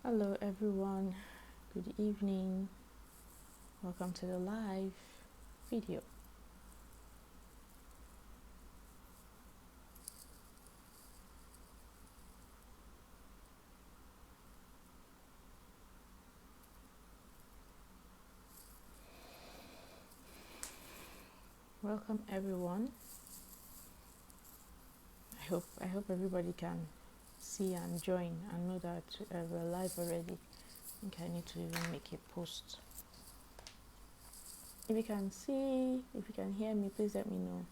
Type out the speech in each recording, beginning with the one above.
Hello, everyone. Good evening. Welcome to the live video. Welcome, everyone. I hope everybody can see and join and know that we're live already. I think I need to even make a post. If you can see, if you can hear me, please let me know.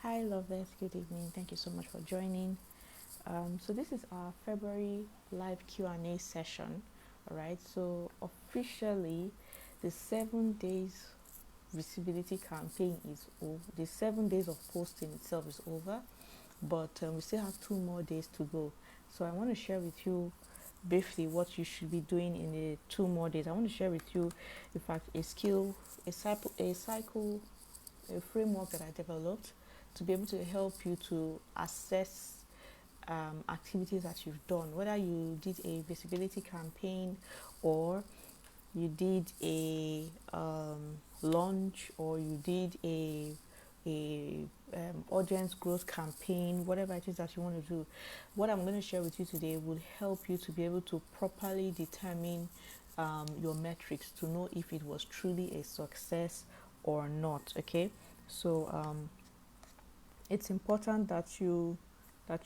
Hi, lovers. Good evening. Thank you so much for joining. So this is our February live Q&A session. All right. So officially, the 7 days visibility campaign is over. The 7 days of posting itself is over, but we still have 2 more days to go. So I want to share with you briefly what you should be doing in the 2 more days. I want to share with you, in fact, a framework that I developed to be able to help you to assess activities that you've done, whether you did a visibility campaign or you did a launch or you did a audience growth campaign, whatever it is that you want to do. What I'm going to share with you today will help you to be able to properly determine your metrics to know if it was truly a success or not. Okay, so it's important that you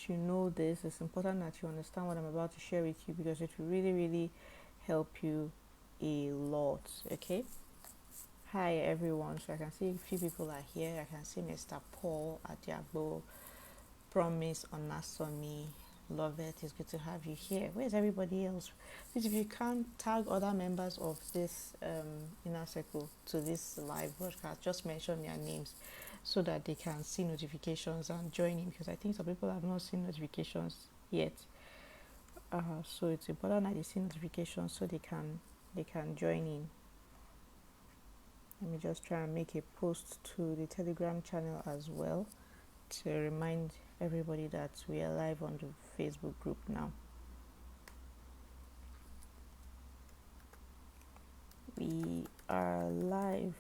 know this. It's important that you understand what I'm about to share with you because it will really help you a lot. Okay. Hi everyone. So I can see a few people are here. I can see Mr. Paul Adiagbo, Promise Onasomi. Love it. It's good to have you here. Where's everybody else? Please, if you can tag other members of this inner circle to this live broadcast, just mention their names so that they can see notifications and join in, because I think some people have not seen notifications yet. So it's important that they see notifications so they can join in. Let me just try and make a post to the Telegram channel as well to remind everybody that we are live on the Facebook group now. We are live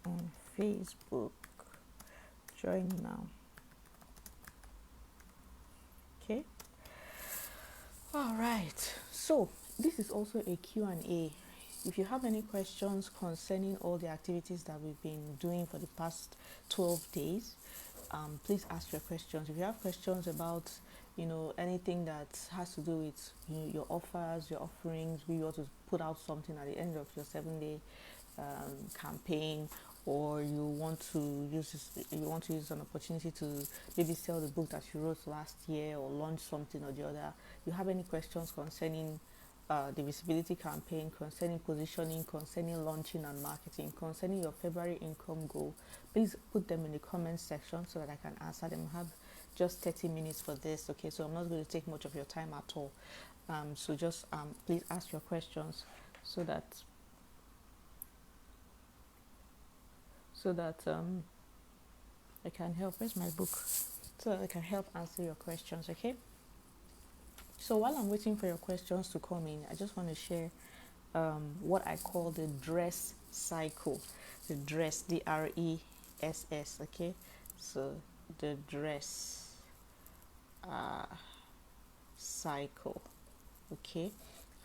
on Facebook. Join now. Okay. All right. So this is also a Q&A. If you have any questions concerning all the activities that we've been doing for the past 12 days, please ask your questions. If you have questions about, anything that has to do with your offers, your offerings, we want to put out something at the end of your 7 day campaign, or you want to use an opportunity to maybe sell the book that you wrote last year or launch something or the other. You have any questions concerning the visibility campaign, concerning positioning, concerning launching and marketing, concerning your February income goal, please put them in the comments section so that I can answer them. I have just 30 minutes for this, okay? So I'm not going to take much of your time at all. So just please ask your questions so that I can help. Where's my book? So that I can help answer your questions, okay? So while I'm waiting for your questions to come in, I just want to share what I call the dress cycle. The dress, DRESS, okay? So the dress cycle, okay?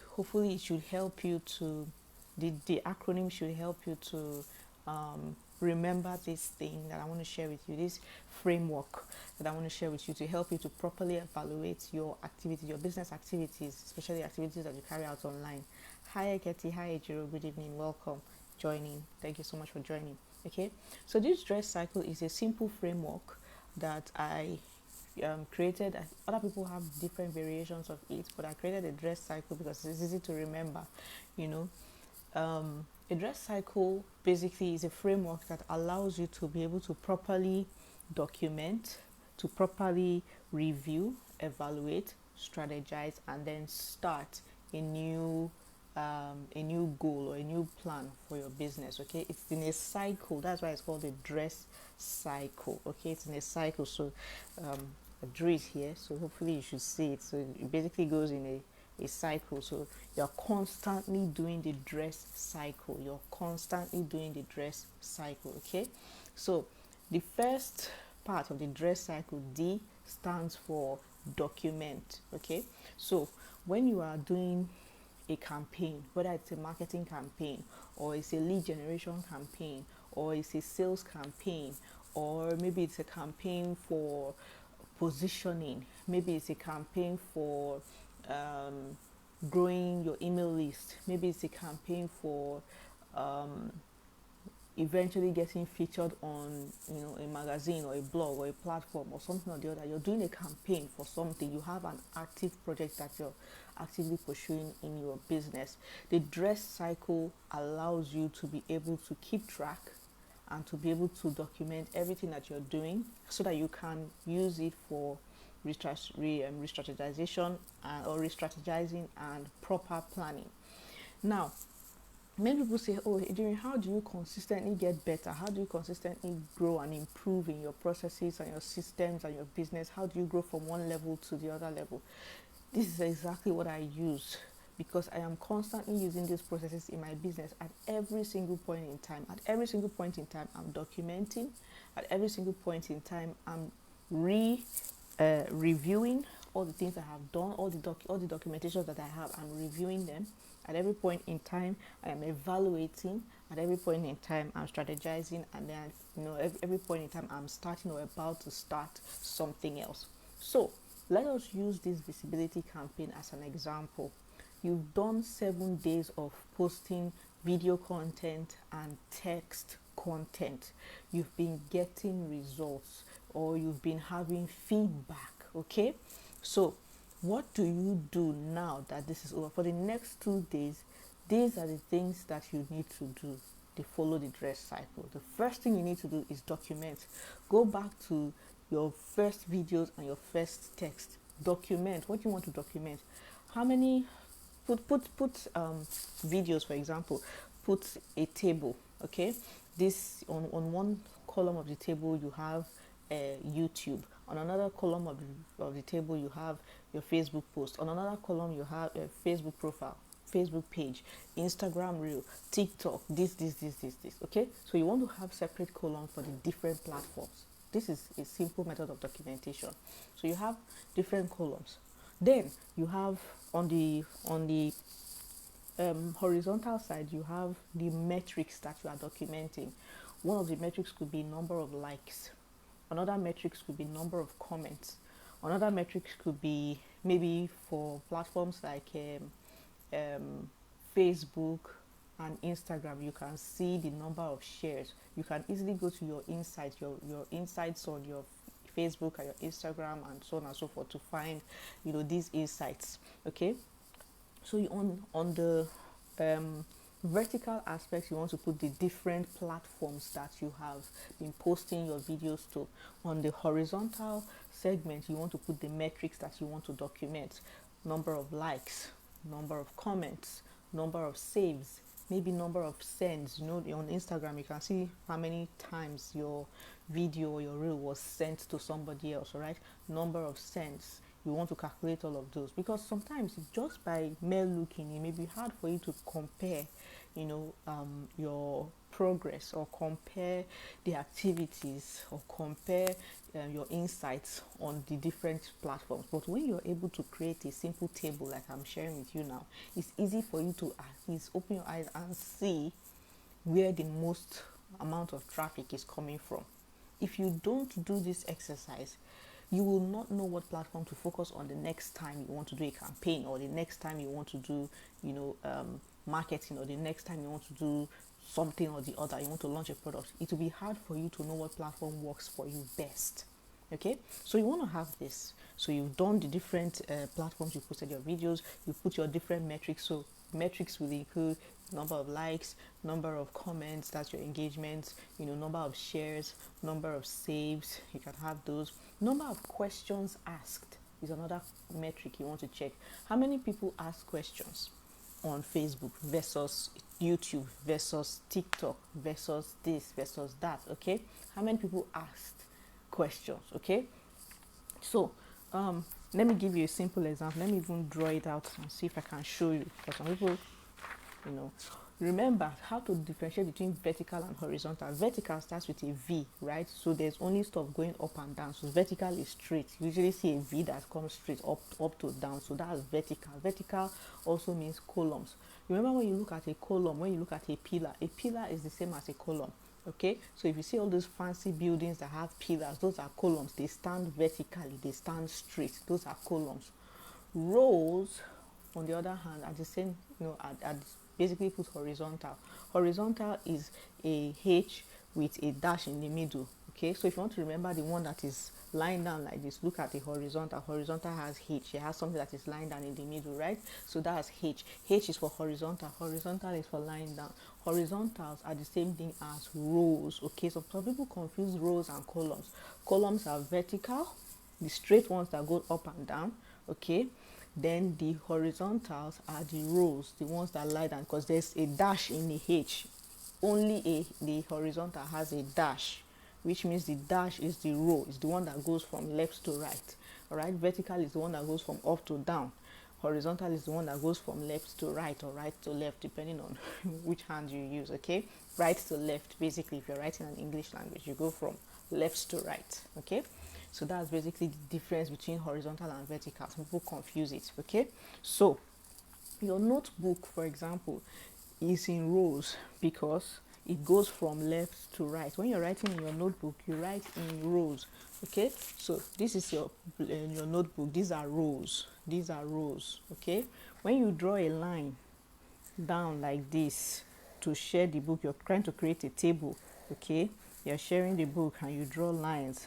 Hopefully it should help you to, the acronym should help you to remember this thing that I want to share with you, this framework that I want to share with you to help you to properly evaluate your activity, your business activities, especially activities that you carry out online. Hi Eketi, hi Ejiro, good evening, welcome, joining. Thank you so much for joining. Okay, so this dress cycle is a simple framework that I created. Other people have different variations of it, but I created a dress cycle because it's easy to remember, you know. A dress cycle basically is a framework that allows you to be able to properly document, to properly review, evaluate, strategize, and then start a new goal or a new plan for your business. Okay, it's in a cycle. That's why it's called a dress cycle. Okay, it's in a cycle. So I drew it here, so hopefully you should see it. So it basically goes in a a cycle. So you're constantly doing the dress cycle. You're constantly doing the dress cycle. Okay. So the first part of the dress cycle, D, stands for document. Okay. So when you are doing a campaign, whether it's a marketing campaign or it's a lead generation campaign or it's a sales campaign, or maybe it's a campaign for positioning, maybe it's a campaign for growing your email list, maybe it's a campaign for eventually getting featured on, a magazine or a blog or a platform or something or the other. You're doing a campaign for something. You have an active project that you're actively pursuing in your business. The dress cycle allows you to be able to keep track and to be able to document everything that you're doing so that you can use it for re-strategization or re-strategizing and proper planning. Now, many people say, oh, Adrian, how do you consistently get better? How do you consistently grow and improve in your processes and your systems and your business? How do you grow from one level to the other level? This is exactly what I use, because I am constantly using these processes in my business at every single point in time. At every single point in time, I'm documenting. At every single point in time, I'm reviewing all the things I have done, all the documentations that I have. I'm reviewing them. At every point in time, I am evaluating. At every point in time, I'm strategizing, and then every point in time, I'm starting or about to start something else. So let us use this visibility campaign as an example. You've done 7 days of posting video content and text content. You've been getting results, or you've been having feedback. Okay, so what do you do now that this is over? For the next 2 days, these are the things that you need to do. They follow the dress cycle. The first thing you need to do is document. Go back to your first videos and your first text. Document what you want to document. How many? Put videos, for example. Put a table. Okay, this on one column of the table you have YouTube. On another column of the table you have your Facebook post. On another column you have a Facebook profile, Facebook page, Instagram reel, TikTok, this. Okay, so you want to have separate columns for the different platforms. This is a simple method of documentation. So you have different columns. Then you have on the horizontal side, you have the metrics that you are documenting. One of the metrics could be number of likes. Another metrics could be number of comments. Another metrics could be maybe for platforms like Facebook and Instagram. You can see the number of shares. You can easily go to your insights, your insights on your Facebook and your Instagram and so on and so forth to find these insights. Okay, so on the vertical aspect, you want to put the different platforms that you have been posting your videos to. On the horizontal segment, you want to put the metrics that you want to document: number of likes, number of comments, number of saves, maybe number of sends. On Instagram you can see how many times your video or your reel was sent to somebody else, right? Number of sends. You want to calculate all of those, because sometimes just by mere looking, it may be hard for you to compare your progress, or compare the activities, or compare your insights on the different platforms. But when you're able to create a simple table like I'm sharing with you now, it's easy for you to at least open your eyes and see where the most amount of traffic is coming from. If you don't do this exercise, you will not know what platform to focus on the next time you want to do a campaign, or the next time you want to do marketing, or the next time you want to do something or the other, you want to launch a product. It will be hard for you to know what platform works for you best. Okay, so you want to have this. So you've done the different platforms, you posted your videos, you put your different metrics. So metrics will include number of likes, number of comments, that's your engagement, number of shares, number of saves, you can have those. Number of questions asked is another metric you want to check. How many people ask questions on Facebook versus YouTube versus TikTok versus this versus that? Okay, how many people asked questions? Okay, so Let me give you a simple example. Let me even draw it out and see if I can show you. For some people, you know, remember how to differentiate between vertical and horizontal. Vertical starts with a V, right? So there's only stuff going up and down. So vertical is straight. You usually see a V that comes straight up to down. So that's vertical. Vertical also means columns. Remember when you look at a column, when you look at a pillar is the same as a column. Okay, so if you see all those fancy buildings that have pillars, those are columns. They stand vertically, they stand straight. Those are columns. Rows, on the other hand, are the same, are basically put horizontal. Horizontal is a H with a dash in the middle. Okay, so if you want to remember the one that is lying down like this, look at the horizontal. Horizontal has H. It has something that is lying down in the middle, right? So that's H. H is for horizontal. Horizontal is for lying down. Horizontals are the same thing as rows. Okay, so some people confuse rows and columns. Columns are vertical, the straight ones that go up and down. Okay, then the horizontals are the rows, the ones that lie down, because there's a dash in the H. Only the horizontal has a dash, which means the dash is the row, is the one that goes from left to right. All right, vertical is the one that goes from up to down. Horizontal is the one that goes from left to right or right to left, depending on which hand you use. Okay, right to left. Basically, if you're writing an English language, you go from left to right. Okay, so that's basically the difference between horizontal and vertical. Some people confuse it. Okay, so your notebook, for example, is in rows because it goes from left to right. When you're writing in your notebook, you write in rows. Okay, so this is your notebook. These are rows. These are rows. Okay, when you draw a line down like this to share the book, you're trying to create a table. Okay, you're sharing the book and you draw lines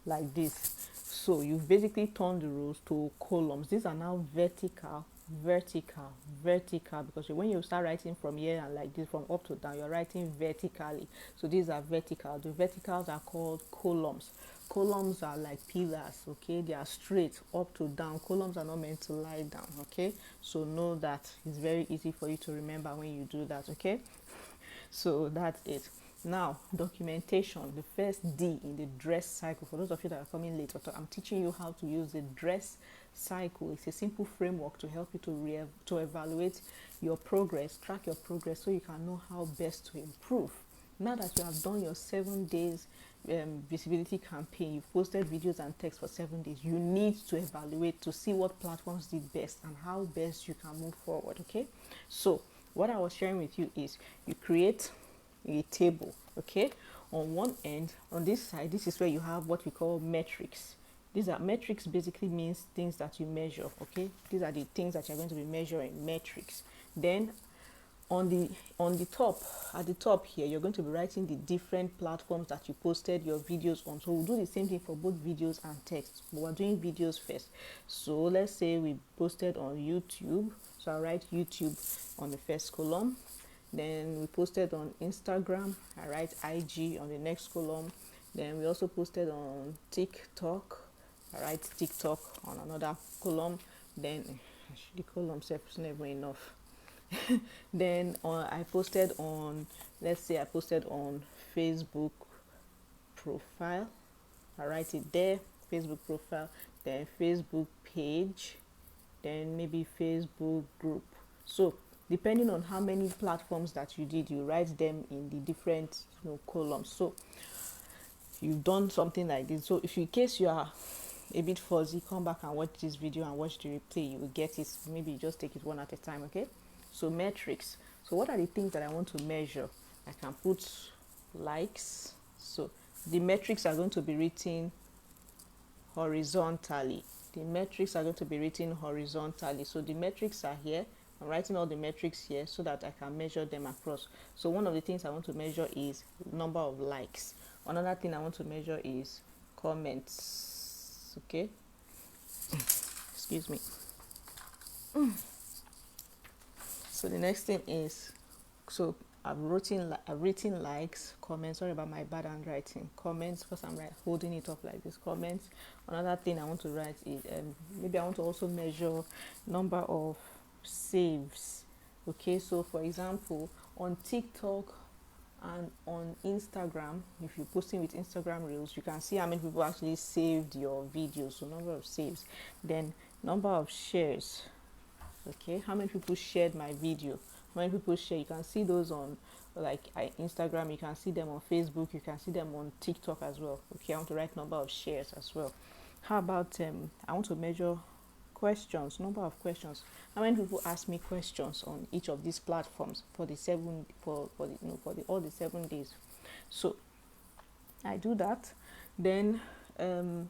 like this. So you've basically turned the rows to columns. These are now vertical, vertical, vertical, because when you start writing from here and like this, from up to down, you're writing vertically. So these are vertical. The verticals are called columns. Columns are like pillars. Okay, they are straight up to down. Columns are not meant to lie down. Okay, so know that. It's very easy for you to remember when you do that. Okay, so that's it. Now, documentation, the first D in the DRESS cycle. For those of you that are coming late, I'm teaching you how to use the DRESS cycle. It's a simple framework to help you to evaluate your progress, track your progress, so you can know how best to improve. Now that you have done your 7 days visibility campaign, you've posted videos and text for 7 days, you need to evaluate to see what platforms did best and how best you can move forward. Okay, so what I was sharing with you is you create a table. Okay, on one end, on this side, this is where you have what we call metrics. These are metrics, basically means things that you measure. Okay, these are the things that you're going to be measuring, metrics. Then on the top, at the top here, you're going to be writing the different platforms that you posted your videos on. So we'll do the same thing for both videos and text, but we're doing videos first. So let's say we posted on YouTube, so I'll write YouTube on the first column. Then we posted on Instagram, I write IG on the next column. Then we also posted on TikTok, I write TikTok on another column. Then the column is never enough. Then I posted on, let's say I posted on Facebook profile, I write it there, Facebook profile, then Facebook page, then maybe Facebook group. So depending on how many platforms that you did, you write them in the different columns. So you've done something like this. So if in case you are a bit fuzzy, come back and watch this video and watch the replay, you will get it. Maybe you just take it one at a time. Okay, so metrics. So what are the things that I want to measure? I can put likes. So the metrics are going to be written horizontally. The metrics are going to be written horizontally. So the metrics are here. I'm writing all the metrics here so that I can measure them across. So one of the things I want to measure is number of likes. Another thing I want to measure is comments. Okay, excuse me. So the next thing is, so I've written likes, comments. Sorry about my bad handwriting. Comments, because I'm holding it up like this. Comments. Another thing I want to write is maybe I want to also measure number of saves. Okay, so for example, on TikTok, And on Instagram, if you're posting with Instagram Reels, you can see how many people actually saved your videos. So number of saves, then number of shares. Okay, how many people shared my video? How many people share? You can see those on Instagram. You can see them on Facebook. You can see them on TikTok as well. Okay, I want to write number of shares as well. How about I want to measure questions, number of questions. How many people ask me questions on each of these platforms for the all the 7 days? So I do that. Then I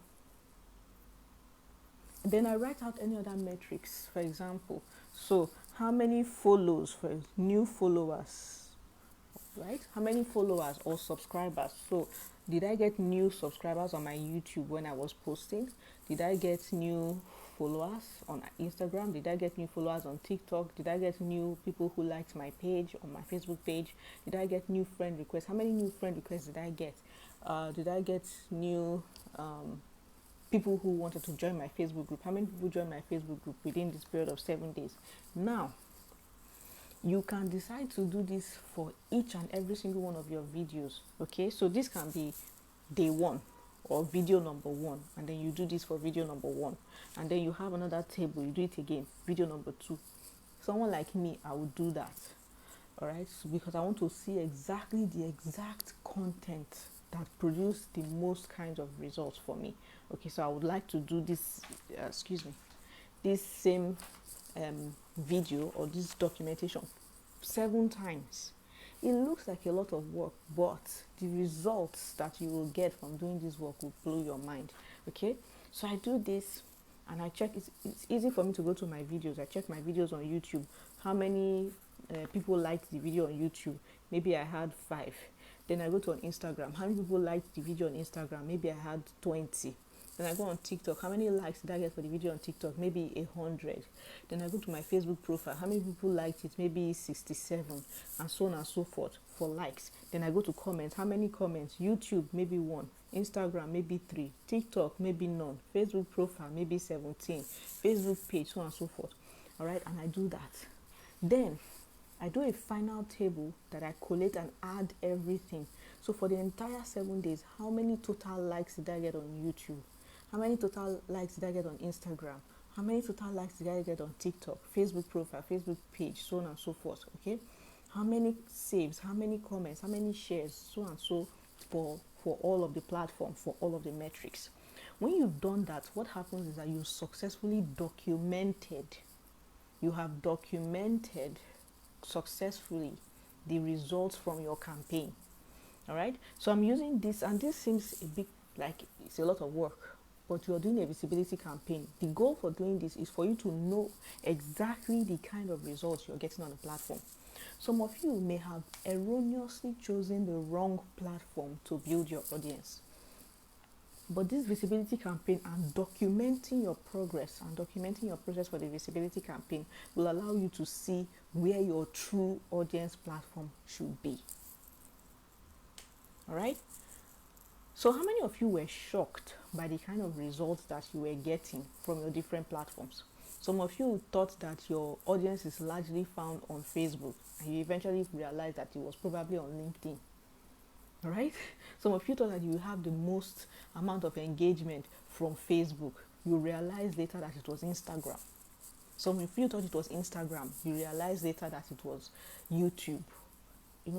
write out any other metrics, for example. So how many follows for new followers, right? How many followers or subscribers? So did I get new subscribers on my YouTube when I was posting? Did I get new followers on Instagram? Did I get new followers on TikTok? Did I get new people who liked my page on my Facebook page? Did I get new friend requests? How many new friend requests did I get? Did I get new people who wanted to join my Facebook group? How many people joined my Facebook group within this period of 7 days? Now, you can decide to do this for each and every single one of your videos. Okay, so this can be day 1 or video number 1, and then you do this for video number 1, and then you have another table, you do it again, video number 2. Someone like me, I would do that. All right, so because I want to see exactly the exact content that produce the most kinds of results for me. Okay, so I would like to do this this same video or this documentation 7 times. It looks like a lot of work, but the results that you will get from doing this work will blow your mind. Okay, so I do this and I check. It's easy for me to go to my videos. I check my videos on YouTube. How many people liked the video on YouTube? Maybe I had 5. Then I go to on Instagram. How many people liked the video on Instagram? Maybe I had 20. Then I go on TikTok. How many likes did I get for the video on TikTok? Maybe 100. Then I go to my Facebook profile. How many people liked it? Maybe 67, and so on and so forth for likes. Then I go to comments. How many comments? YouTube, maybe 1. Instagram, maybe 3. TikTok, maybe none. Facebook profile, maybe 17. Facebook page, so on and so forth. All right, and I do that. Then I do a final table that I collate and add everything. So for the entire 7 days, how many total likes did I get on YouTube? How many total likes did I get on Instagram? How many total likes did I get on TikTok, Facebook profile, Facebook page, so on and so forth, okay? How many saves, how many comments, how many shares, so and so for all of the platform, for all of the metrics. When you've done that, what happens is that you successfully documented, you have documented successfully the results from your campaign. All right, so I'm using this, and this seems a bit like it's a lot of work, but you're doing a visibility campaign. The goal for doing this is for you to know exactly the kind of results you're getting on the platform. Some of you may have erroneously chosen the wrong platform to build your audience. But this visibility campaign and documenting your progress and documenting your process for the visibility campaign will allow you to see where your true audience platform should be. All right? So how many of you were shocked by the kind of results that you were getting from your different platforms? Some of you thought that your audience is largely found on Facebook, and you eventually realized that it was probably on LinkedIn. All right? Some of you thought that you have the most amount of engagement from Facebook. You realized later that it was Instagram. Some of you thought it was Instagram. You realized later that it was YouTube.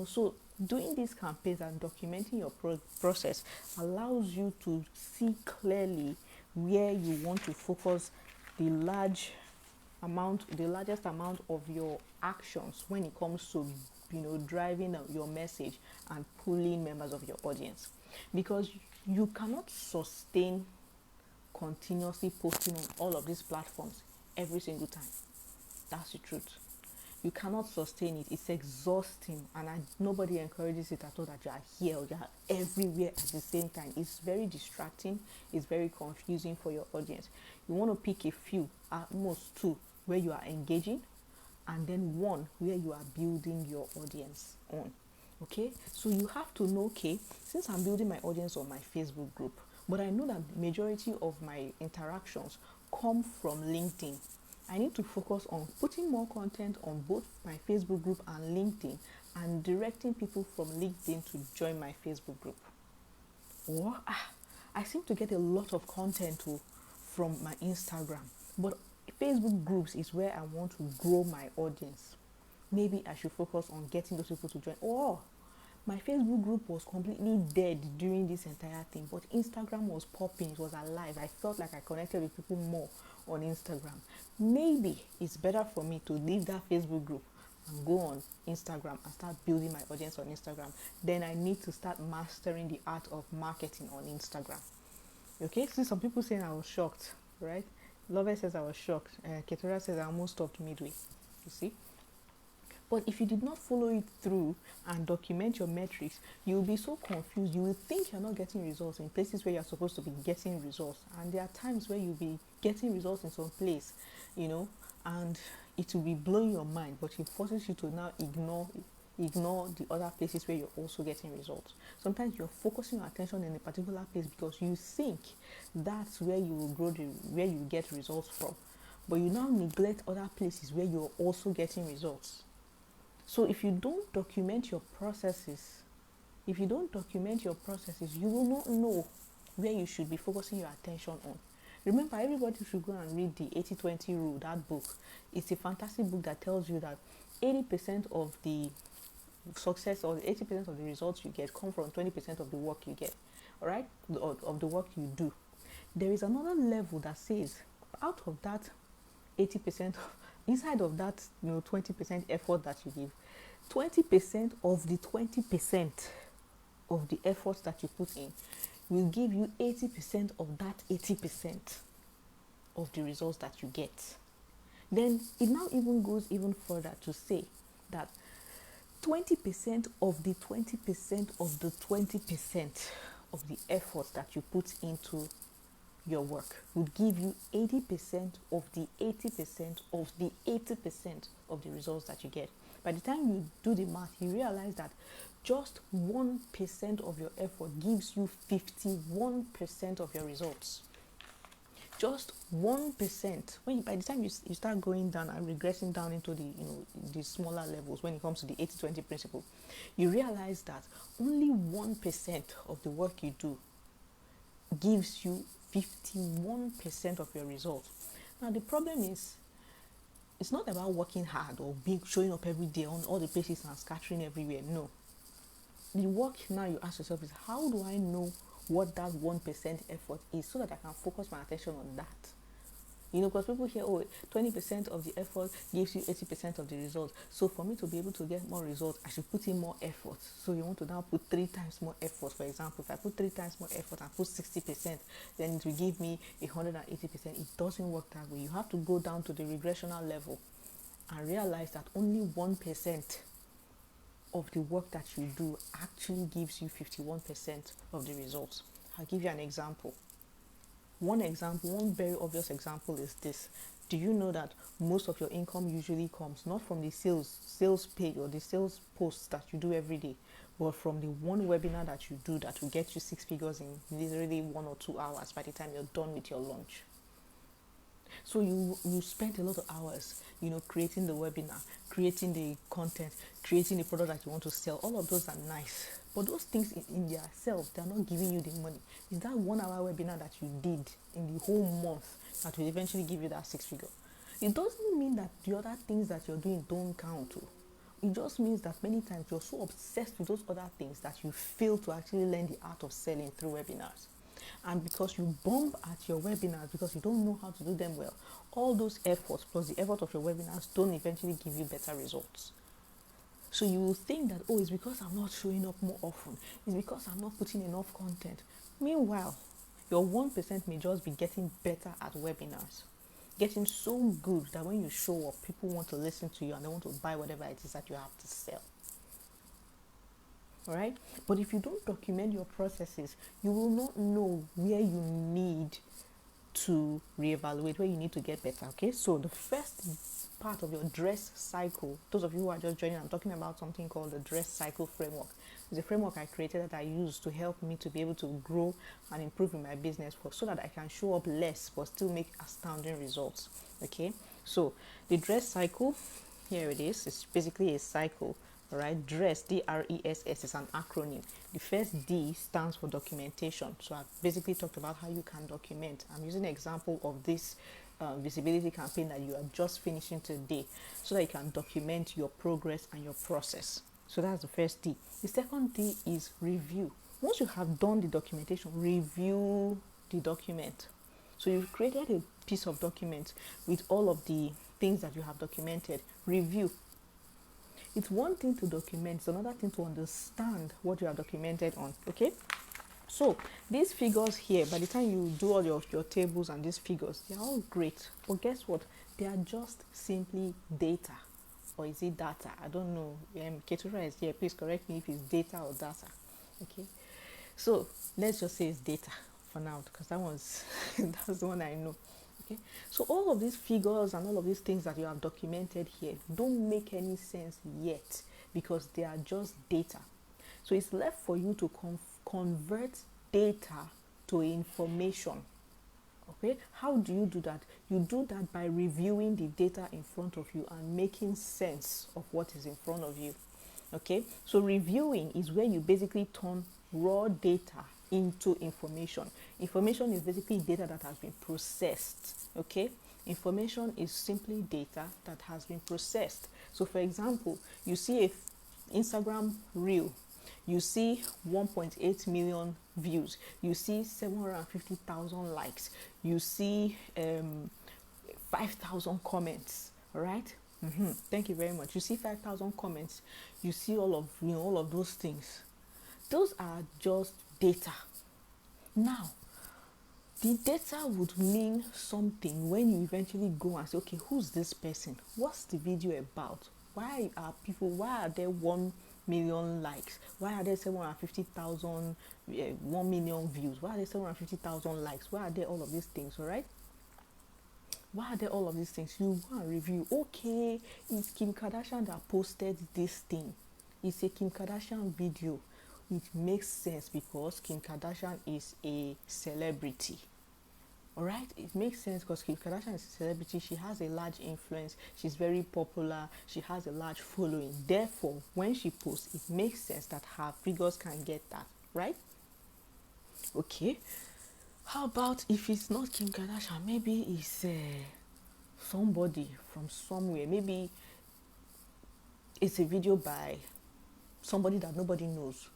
So doing these campaigns and documenting your process allows you to see clearly where you want to focus the largest amount of your actions when it comes to driving your message and pulling members of your audience, because you cannot sustain continuously posting on all of these platforms every single time. That's the truth. You cannot sustain it. It's exhausting, and nobody encourages it at all, that you are here or you are everywhere at the same time. It's very distracting. It's very confusing for your audience. You want to pick a few, at most 2, where you are engaging, and then 1 where you are building your audience on. Okay, so you have to know, okay, since I'm building my audience on my Facebook group, but I know that the majority of my interactions come from LinkedIn, I need to focus on putting more content on both my Facebook group and LinkedIn, and directing people from LinkedIn to join my Facebook group. Or I seem to get a lot of content from my Instagram, but Facebook groups is where I want to grow my audience. Maybe I should focus on getting those people to join. Or my Facebook group was completely dead during this entire thing, but Instagram was popping, it was alive. I felt like I connected with people more on Instagram. Maybe it's better for me to leave that Facebook group and go on Instagram and start building my audience on Instagram. Then I need to start mastering the art of marketing on Instagram. Okay, see some people saying I was shocked, right? Lover says I was shocked. Ketura says I almost stopped midway. You see? But if you did not follow it through and document your metrics, you'll be so confused. You will think you're not getting results in places where you're supposed to be getting results. And there are times where you'll be getting results in some place, and it will be blowing your mind, but it forces you to now ignore the other places where you're also getting results. Sometimes you're focusing your attention in a particular place because you think that's where you will grow, where you get results from. But you now neglect other places where you're also getting results. So if you don't document your processes, you will not know where you should be focusing your attention on. Remember, everybody should go and read the 80-20 rule, that book. It's a fantastic book that tells you that 80% of the success or 80% of the results you get come from 20% of the work you get, all right, of the work you do. There is another level that says out of that 80%, inside of that 20% effort that you give, 20% of the 20% of the efforts that you put in will give you 80% of that 80% of the results that you get. Then it now even goes even further to say that 20% of the 20% of the 20% of the effort that you put into your work would give you 80% of the 80% of the 80% of the results that you get. By the time you do the math, you realize that just 1% of your effort gives you 51% of your results. Just 1%. By the time you start going down and regressing down into the smaller levels, when it comes to the 80-20 principle, you realize that only 1% of the work you do gives you 51% of your results. Now the problem is, it's not about working hard or showing up every day on all the places and scattering everywhere. No. The work now you ask yourself is, how do I know what that 1% effort is so that I can focus my attention on that? Because people hear, 20% of the effort gives you 80% of the results. So for me to be able to get more results, I should put in more effort. So you want to now put 3 times more effort. For example, if I put 3 times more effort and put 60%, then it will give me 180%. It doesn't work that way. You have to go down to the regressional level and realize that only 1% of the work that you do actually gives you 51% of the results. I'll give you an example. One very obvious example is this. Do you know that most of your income usually comes not from the sales page or the sales posts that you do every day, but from the one webinar that you do that will get you 6 figures in literally 1 or 2 hours by the time you're done with your lunch? So you spend a lot of hours, creating the webinar, creating the content, creating the product that you want to sell. All of those are nice. But those things in themselves, they're not giving you the money. It's that 1 hour webinar that you did in the whole month that will eventually give you that 6 figure. It doesn't mean that the other things that you're doing don't count. It just means that many times you're so obsessed with those other things that you fail to actually learn the art of selling through webinars. And because you bomb at your webinars because you don't know how to do them well, all those efforts plus the effort of your webinars don't eventually give you better results. So you will think that, it's because I'm not showing up more often. It's because I'm not putting enough content. Meanwhile, your 1% may just be getting better at webinars. Getting so good that when you show up, people want to listen to you and they want to buy whatever it is that you have to sell. All right? But if you don't document your processes, you will not know where you need to reevaluate, where you need to get better. Okay? So the first part of your dress cycle, those of you who are just joining, I'm talking about something called the dress cycle framework. It's a framework I created that I use to help me to be able to grow and improve in my business so that I can show up less but still make astounding results. Okay? So the dress cycle, here it is. It's basically a cycle. All right, DRESS, DRESS is an acronym. The first D stands for documentation. So I've basically talked about how you can document. I'm using an example of this visibility campaign that you are just finishing today, so that you can document your progress and your process. So that's the first D. The second D is review. Once you have done the documentation, review the document. So you've created a piece of document with all of the things that you have documented. Review. It's one thing to document, it's another thing to understand what you have documented on. Okay, so these figures here, by the time you do all your tables and these figures, they're all great, but guess what? They are just simply data. Or is it data? I don't know. Ketura is here, please correct me if it's data or data. Okay, so let's just say it's data for now, because that one's that's the one I know. Okay, so all of these figures and all of these things that you have documented here don't make any sense yet, because they are just data. So it's left for you to convert data to information. Okay, how do you do that? You do that by reviewing the data in front of you and making sense of what is in front of you. Okay, so reviewing is where you basically turn raw data into information. Information is basically data that has been processed. Okay, information is simply data that has been processed. So for example, you see a Instagram reel, you see 1.8 million views, you see 750,000 likes, you see 5,000 comments. All right, thank you very much. You see 5,000 comments, you see all of those things. Those are just data. Now, the data would mean something when you eventually go and say, okay, who's this person? What's the video about? Why are there 1 million likes? Why are there 750,000, 1 million views? Why are there 750,000 likes? Why are there all of these things, all right? Why are there all of these things? You go and review. Okay, it's Kim Kardashian that posted this thing. It's a Kim Kardashian video. It makes sense because Kim Kardashian is a celebrity. All right, it makes sense because Kim Kardashian is a celebrity. She has a large influence. She's very popular. She has a large following. Therefore, when she posts, it makes sense that her figures can get that, right? Okay. How about if it's not Kim Kardashian? Maybe it's somebody from somewhere. Maybe it's a video by somebody that nobody knows.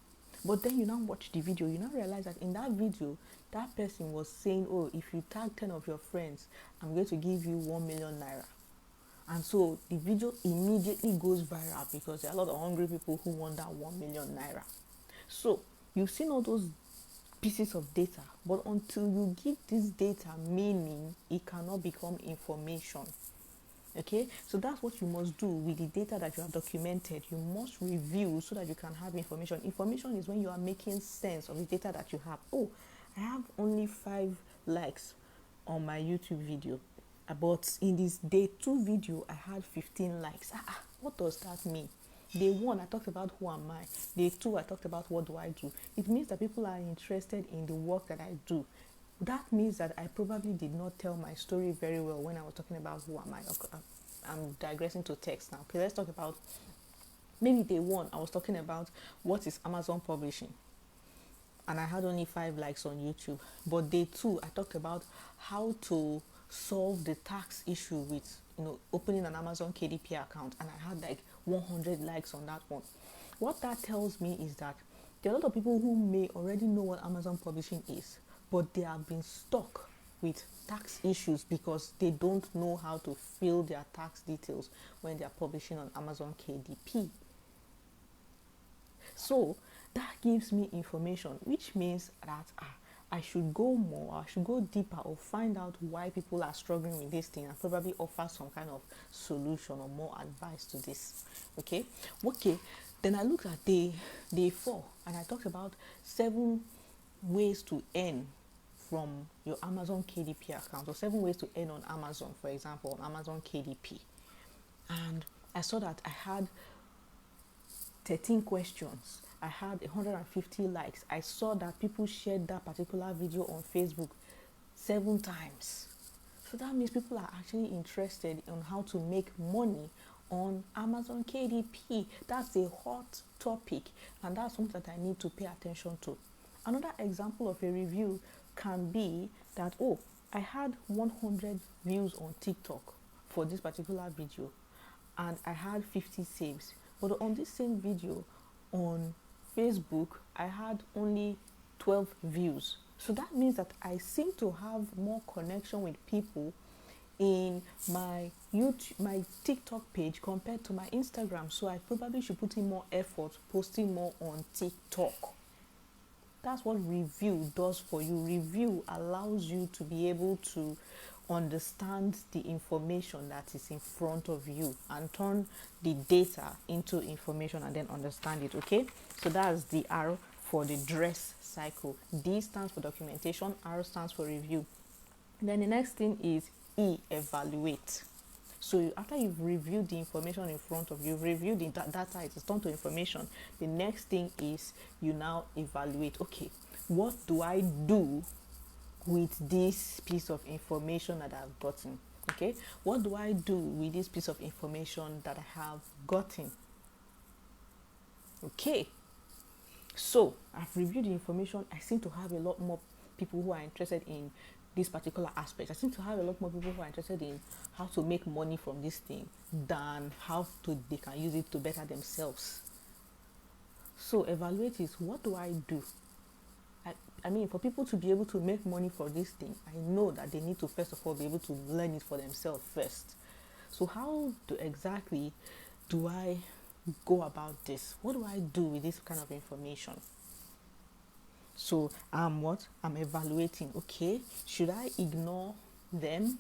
But then you now watch the video, you now realize that in that video, that person was saying, oh, if you tag 10 of your friends, I'm going to give you 1 million naira. And so the video immediately goes viral because there are a lot of hungry people who want that 1 million naira. So you've seen all those pieces of data, but until you give this data meaning, it cannot become information. Okay, so that's what you must do with the data that you have documented. You must review so that you can have information. Information is when you are making sense of the data that you have. Oh, I have only 5 likes on my YouTube video, but in this day 2 video I had 15 likes. What does that mean? Day 1 I talked about who am I. Day 2 I talked about what do I do. It means that people are interested in the work that I do. That means that I probably did not tell my story very well when I was talking about who am I. I'm digressing to text now. Okay, let's talk about maybe day 1 I was talking about what is Amazon publishing, and I had only 5 likes on YouTube. But day 2 I talked about how to solve the tax issue with opening an Amazon KDP account, and I had like 100 likes on that one. What that tells me is that there are a lot of people who may already know what Amazon publishing is, but they have been stuck with tax issues because they don't know how to fill their tax details when they are publishing on Amazon KDP. So that gives me information, which means that I should go more, I should go deeper, or find out why people are struggling with this thing and probably offer some kind of solution or more advice to this. Okay, then I looked at day 4 and I talked about 7 ways to earn from your Amazon KDP account, or 7 ways to earn on Amazon, for example, on Amazon KDP. And I saw that I had 13 questions. I had 150 likes. I saw that people shared that particular video on Facebook 7 times. So that means people are actually interested in how to make money on Amazon KDP. That's a hot topic, and that's something that I need to pay attention to. Another example of a review can be that, oh, I had 100 views on TikTok for this particular video, and I had 50 saves. But on this same video on Facebook, I had only 12 views. So that means that I seem to have more connection with people in my YouTube, my TikTok page compared to my Instagram. So I probably should put in more effort posting more on TikTok. That's what review does for you. Review allows you to be able to understand the information that is in front of you and turn the data into information and then understand it. Okay, so that's the R for the dress cycle. D stands for documentation, R stands for review. Then the next thing is E, evaluate. So after you've reviewed the information in front of you, you've reviewed the data, it is turned to information. The next thing is you now evaluate. Okay, what do I do with this piece of information that I've gotten? Okay, what do I do with this piece of information that I have gotten? Okay, so I've reviewed the information. I seem to have a lot more people who are interested in this particular aspect. I seem to have a lot more people who are interested in how to make money from this thing than how they can use it to better themselves. So evaluate is, what do I do? I mean, for people to be able to make money for this thing, I know that they need to first of all be able to learn it for themselves first. So how exactly do I go about this? What do I do with this kind of information? So I'm evaluating. Okay, should I ignore them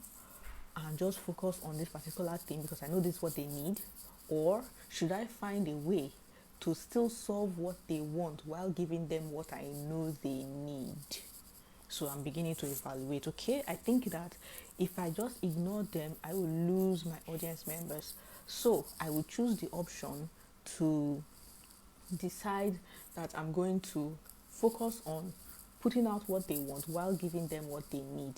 and just focus on this particular thing because I know this is what they need? Or should I find a way to still solve what they want while giving them what I know they need? So I'm beginning to evaluate. Okay, I think that if I just ignore them, I will lose my audience members. So I will choose the option to decide that I'm going to focus on putting out what they want while giving them what they need.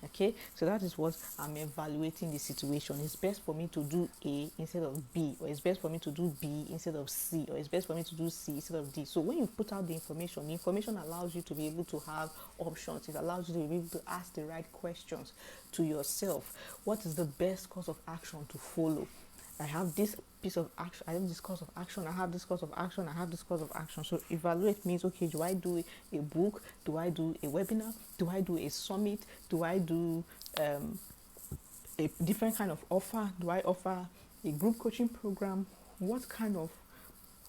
Okay, so that is what I'm evaluating the situation. It's best for me to do A instead of B, or it's best for me to do B instead of C, or it's best for me to do C instead of D. So when you put out the information allows you to be able to have options. It allows you to be able to ask the right questions to yourself. What is the best course of action to follow? I have this piece of action, I have this course of action, I have this course of action, I have this course of action. So evaluate means, okay, do I do a book? Do I do a webinar? Do I do a summit? Do I do a different kind of offer? Do I offer a group coaching program? What kind of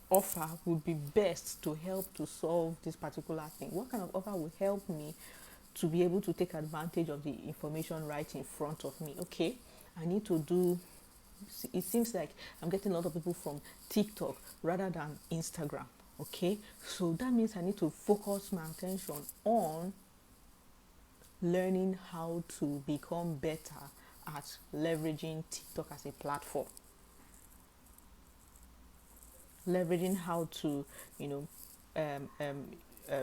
offer would be best to help to solve this particular thing? What kind of offer will help me to be able to take advantage of the information right in front of me? Okay, I need to do. It seems like I'm getting a lot of people from TikTok rather than Instagram. Okay, so that means I need to focus my attention on learning how to become better at leveraging TikTok as a platform. Leveraging how to,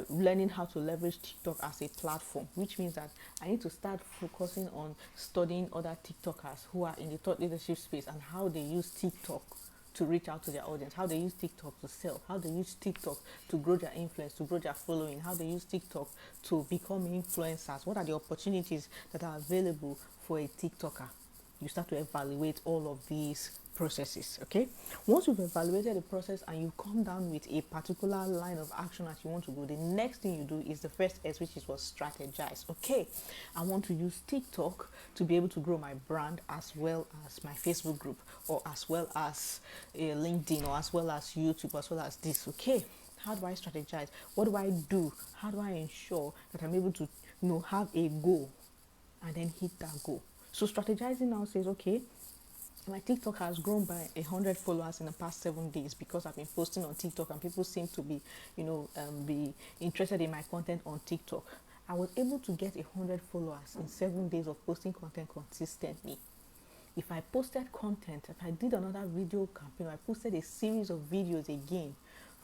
learning how to leverage TikTok as a platform, which means that I need to start focusing on studying other TikTokers who are in the thought leadership space and how they use TikTok to reach out to their audience, how they use TikTok to sell, how they use TikTok to grow their influence, to grow their following, how they use TikTok to become influencers. What are the opportunities that are available for a TikToker? You start to evaluate all of these processes. Okay, once you've evaluated the process and you come down with a particular line of action that you want to do, the next thing you do is the first S, which is what strategize. Okay, I want to use TikTok to be able to grow my brand as well as my Facebook group, or as well as LinkedIn, or as well as YouTube, as well as this. Okay, how do I strategize? What do I do? How do I ensure that I'm able to have a goal and then hit that goal? So strategizing now says, okay, my TikTok has grown by 100 followers in the past 7 days because I've been posting on TikTok and people seem to be, be interested in my content on TikTok. I was able to get 100 followers in 7 days of posting content consistently. If I posted content, if I did another video campaign, I posted a series of videos again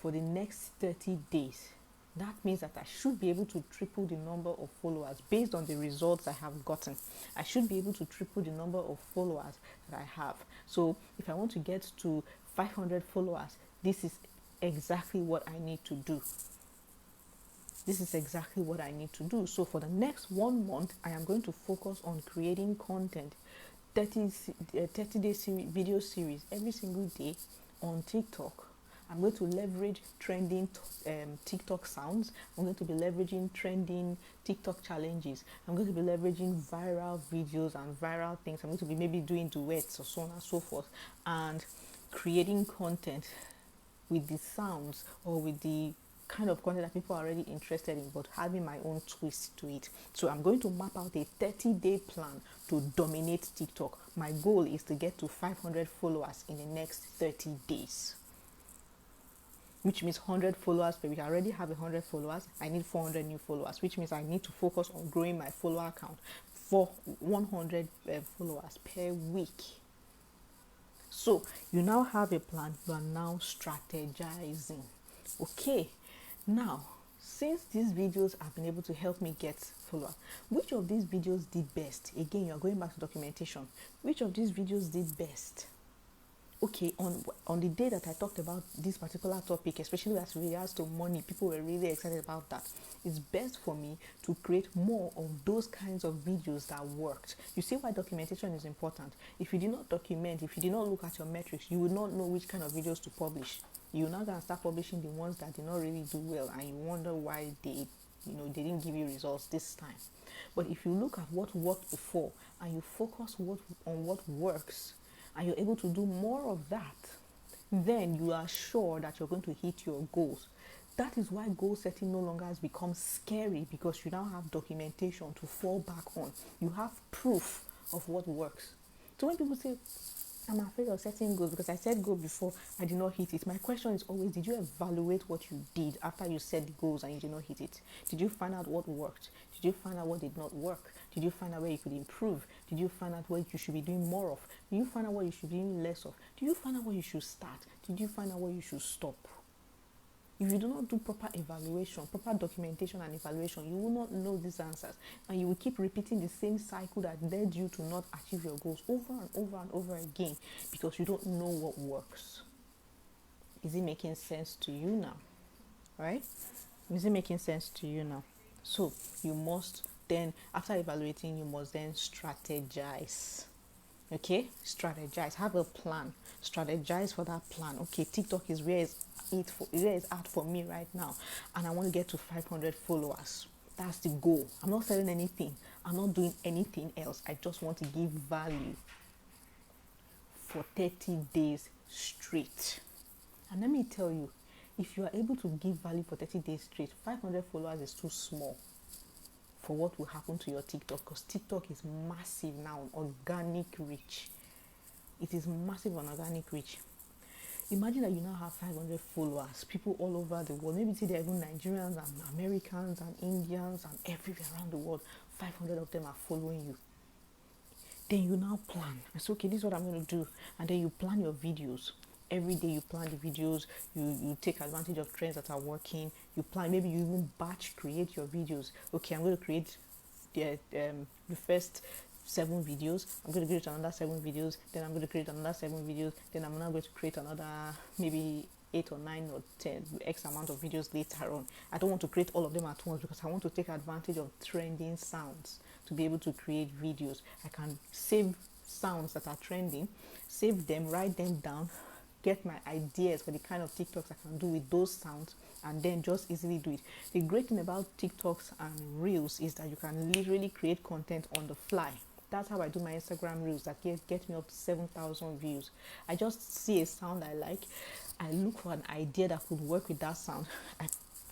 for the next 30 days, That means that I should be able to triple the number of followers based on the results I have gotten. I should be able to triple the number of followers that I have. So if I want to get to 500 followers, this is exactly what I need to do. This is exactly what I need to do. So for the next 1 month, I am going to focus on creating content, 30-day video series every single day on TikTok. I'm going to leverage trending TikTok sounds. I'm going to be leveraging trending TikTok challenges. I'm going to be leveraging viral videos and viral things. I'm going to be maybe doing duets or so on and so forth, and creating content with the sounds or with the kind of content that people are already interested in, but having my own twist to it. So I'm going to map out a 30-day plan to dominate TikTok. My goal is to get to 500 followers in the next 30 days, which means 100 followers per week. I already have 100 followers. I need 400 new followers, which means I need to focus on growing my follower count for 100 followers per week. So you now have a plan. You are now strategizing. Okay, now since these videos have been able to help me get followers, which of these videos did best? Again, you're going back to documentation. Which of these videos did best? Okay, on the day that I talked about this particular topic, especially as regards to money, people were really excited about that. It's best for me to create more of those kinds of videos that worked. You see why documentation is important. If you did not document, if you did not look at your metrics, you would not know which kind of videos to publish. You're not going to start publishing the ones that did not really do well, and you wonder why they didn't give you results this time. But if you look at what worked before and you focus on what works, and you're able to do more of that, then you are sure that you're going to hit your goals. That is why goal setting no longer has become scary, because you now have documentation to fall back on. You have proof of what works. So when people say, I'm afraid of setting goals because I set goal before, I did not hit it, my question is always, did you evaluate what you did after you set the goals and you did not hit it? Did you find out what worked? Did you find out what did not work? Did you find out where you could improve? Did you find out what you should be doing more of? Did you find out what you should be doing less of? Did you find out what you should start? Did you find out what you should stop? If you do not do proper evaluation, proper documentation and evaluation, you will not know these answers, and you will keep repeating the same cycle that led you to not achieve your goals over and over and over again, because you don't know what works. Is it making sense to you now? Right? Is it making sense to you now? So you must then, after evaluating, you must then strategize. Okay, strategize, have a plan, strategize for that plan. Okay, TikTok is where is at for me right now, and I want to get to 500 followers. That's the goal. I'm not selling anything, I'm not doing anything else. I just want to give value for 30 days straight. And let me tell you, if you are able to give value for 30 days straight, 500 followers is too small for what will happen to your TikTok, because TikTok is massive now on organic reach. It is massive on organic reach. Imagine that you now have 500 followers, people all over the world. Maybe see they're even Nigerians and Americans and Indians and everywhere around the world. 500 of them are following you. Then you now plan. I say, okay, this is what I'm going to do. And then you plan your videos. Every day you plan the videos, you take advantage of trends that are working, you plan, maybe you even batch create your videos. Okay, I'm going to create the first 7 videos, I'm going to create another 7 videos, then I'm going to create another 7 videos, then I'm now going to create another maybe 8 or 9 or 10 X amount of videos later on. I don't want to create all of them at once, because I want to take advantage of trending sounds to be able to create videos. I can save sounds that are trending, save them, write them down, get my ideas for the kind of TikToks I can do with those sounds, and then just easily do it. The great thing about TikToks and Reels is that you can literally create content on the fly. That's how I do my Instagram Reels that get me up to 7,000 views. I just see a sound I like, I look for an idea that could work with that sound, I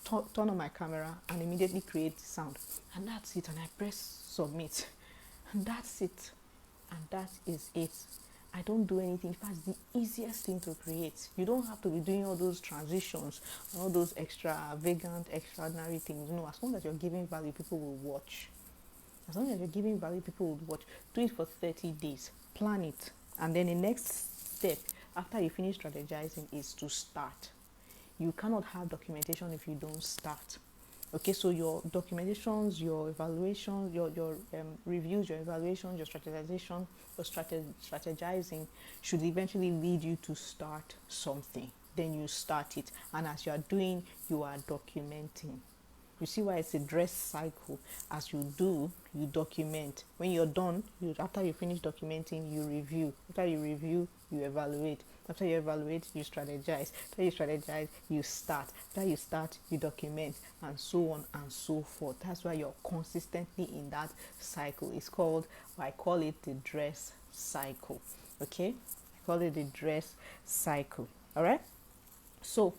turn on my camera and immediately create the sound, and that's it, and I press submit, and that's it, and that is it. I don't do anything. That's the easiest thing to create. You don't have to be doing all those transitions, all those extravagant, extraordinary things. No, as long as you're giving value, people will watch. As long as you're giving value, people will watch. Do it for 30 days. Plan it. And then the next step, after you finish strategizing, is to start. You cannot have documentation if you don't start. Okay, so your documentations, your evaluation, your reviews, your evaluation, your strategization, your strategizing should eventually lead you to start something. Then you start it, and as you are doing, you are documenting. You see why it's a dress cycle. As you do, you document. When you're done, after you finish documenting, you review. After you review, you evaluate. After you evaluate, you strategize. After you strategize, you start. After you start, you document, and so on and so forth. That's why you're consistently in that cycle. It's called, I call it the dress cycle. Okay? I call it the dress cycle. All right? So,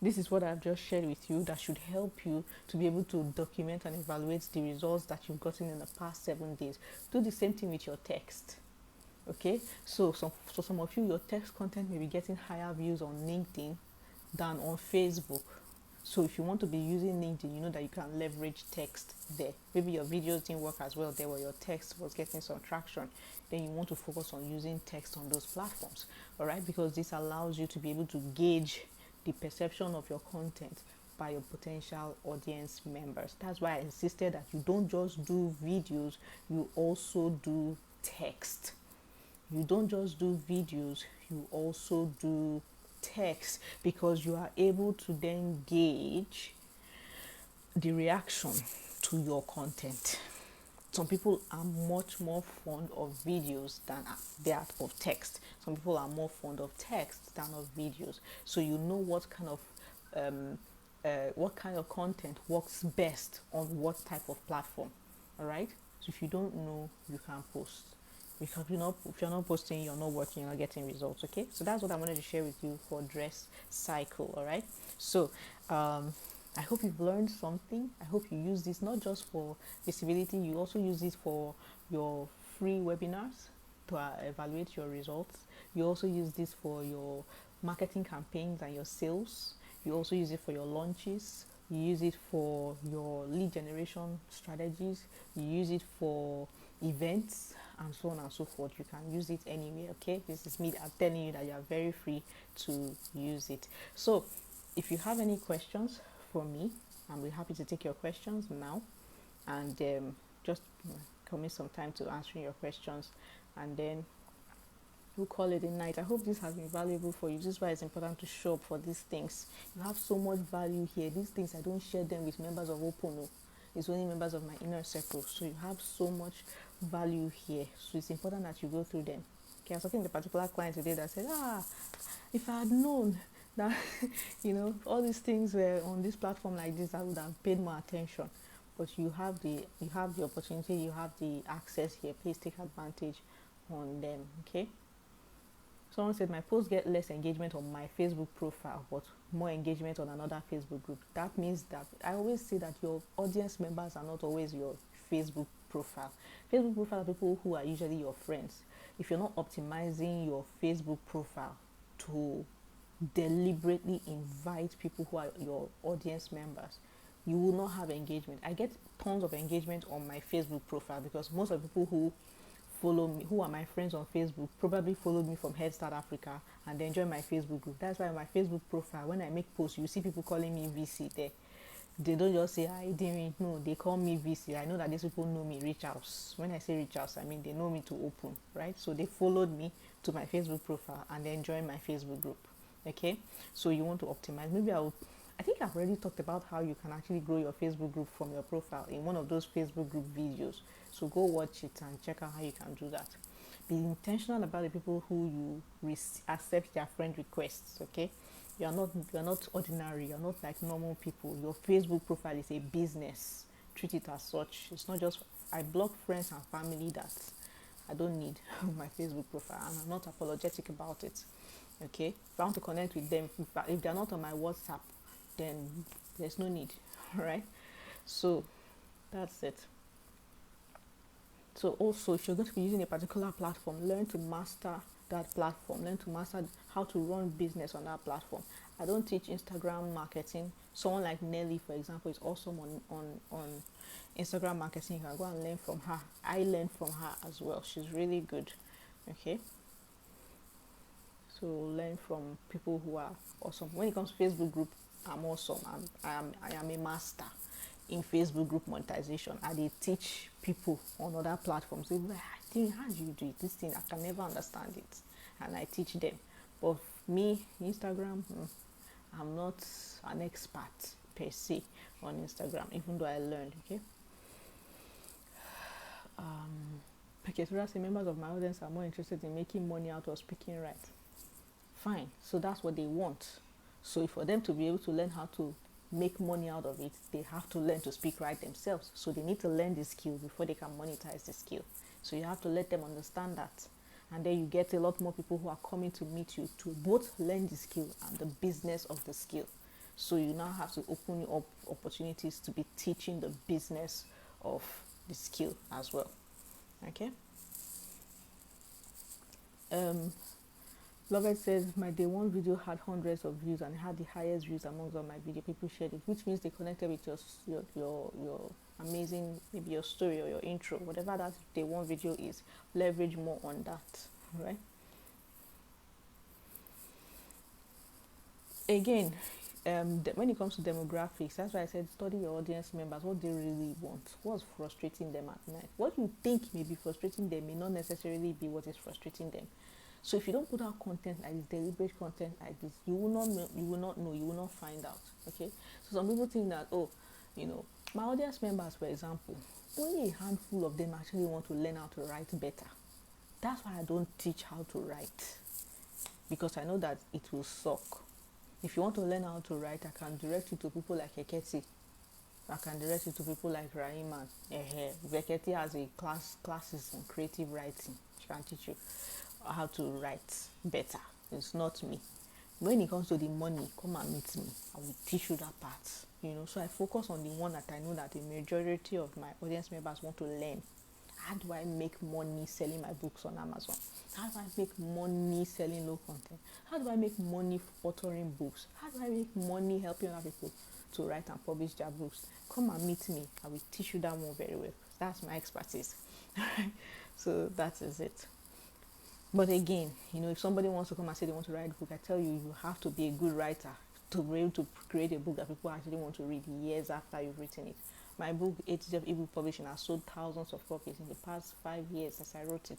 this is what I've just shared with you that should help you to be able to document and evaluate the results that you've gotten in the past 7 days. Do the same thing with your text. Okay, so some of you, your text content may be getting higher views on LinkedIn than on Facebook. So if you want to be using LinkedIn, you know that you can leverage text there. Maybe your videos didn't work as well there, where your text was getting some traction. Then you want to focus on using text on those platforms. All right, because this allows you to be able to gauge the perception of your content by your potential audience members. That's why I insisted that you don't just do videos, you also do text. You don't just do videos, you also do text, because you are able to then gauge the reaction to your content. Some people are much more fond of videos than they are of text. Some people are more fond of text than of videos. So you know what kind of content works best on what type of platform. All right. So if you don't know, you can post. Because if you're not posting, you're not working, you're not getting results. Okay. So that's what I wanted to share with you for dress cycle. All right. So I hope you've learned something. I hope you use this not just for visibility, you also use this for your free webinars to evaluate your results. You also use this for your marketing campaigns and your sales. You also use it for your launches. You use it for your lead generation strategies. You use it for events and so on and so forth. You can use it anywhere. Okay, this is me. I'm telling you that you are very free to use it. So if you have any questions for me, I'll be happy to take your questions now, and just commit some time to answering your questions, and then we'll call it a night. I hope this has been valuable for you. This is why it's important to show up for these things. You have so much value here. These things, I don't share them with members of Opono. It's only members of my inner circle. So you have so much value here. So it's important that you go through them. Okay, I was talking to a particular client today that said, if I had known that all these things were on this platform like this, I would have paid more attention. But you have the opportunity, you have the access here. Please take advantage on them. Okay. Someone said my posts get less engagement on my Facebook profile, but more engagement on another Facebook group. That means that I always say that your audience members are not always your Facebook profile. Facebook profile are people who are usually your friends. If you're not optimizing your Facebook profile to deliberately invite people who are your audience members, you will not have engagement. I get tons of engagement on my Facebook profile because most of the people who follow me, who are my friends on Facebook, probably followed me from Head Start Africa and they join my Facebook group. That's why my Facebook profile, when I make posts, you see people calling me VC there. They don't just say hi Derin, no, they call me VC. I know that these people know me, Rich House. When I say Rich House, I mean they know me to open, right? So they followed me to my Facebook profile and then join my Facebook group. Okay, so you want to optimize. Maybe I think I've already talked about how you can actually grow your Facebook group from your profile in one of those Facebook group videos. So go watch it and check out how you can do that. Be intentional about the people who you accept their friend requests. Okay, you're not ordinary. You're not like normal people. Your Facebook profile is a business. Treat it as such. It's not just, I block friends and family that I don't need on my Facebook profile, and I'm not apologetic about it. Okay, if I want to connect with them, if they're not on my WhatsApp, then there's no need. All right, so that's it. So also, if you're going to be using a particular platform, learn to master that platform. Learn to master how to run business on that platform. I don't teach Instagram marketing. Someone like Nelly, for example, is awesome on Instagram marketing. You can go and learn from her. I learned from her as well. She's really good. Okay. So learn from people who are awesome. When it comes to Facebook group, I'm awesome. I am a master. in Facebook group monetization, and they teach people on other platforms. They be like, I think, how do you do it? This thing, I can never understand it. And I teach them. But me, Instagram, I'm not an expert per se on Instagram, even though I learned, okay? Okay, so that's the members of my audience are more interested in making money out of speaking right. Fine, so that's what they want. So for them to be able to learn how to make money out of it, they have to learn to speak right themselves. So they need to learn the skill before they can monetize the skill. So you have to let them understand that. And then you get a lot more people who are coming to meet you to both learn the skill and the business of the skill. So you now have to open up opportunities to be teaching the business of the skill as well. Okay. Lovett says my day one video had hundreds of views and had the highest views amongst all my video. People shared it, which means they connected with your amazing, maybe your story or your intro, whatever that day one video is. Leverage more on that, right? Again, when it comes to demographics, that's why I said study your audience members, what they really want, what's frustrating them at night. What you think may be frustrating them may not necessarily be what is frustrating them. So if you don't put out content like this, deliberate content like this, you will not know, you will not find out. Okay. So some people think that, my audience members, for example, only a handful of them actually want to learn how to write better. That's why I don't teach how to write, because I know that it will suck. If you want to learn how to write, I can direct you to people like Eketi. I can direct you to people like Raiman. Eketi has a classes on creative writing. She can teach you how to write better. It's not me. When it comes to the money, come and meet me. I will teach you that part. So I focus on the one that I know that the majority of my audience members want to learn. How do I make money selling my books on Amazon? How do I make money selling low content? How do I make money authoring books? How do I make money helping other people to write and publish their books? Come and meet me. I will teach you that one very well. That's my expertise. So that is it. But again, if somebody wants to come and say they want to write a book, I tell you, you have to be a good writer to be able to create a book that people actually want to read years after you've written it. My book, Age of Ebook Publishing, has sold thousands of copies in the past 5 years as I wrote it.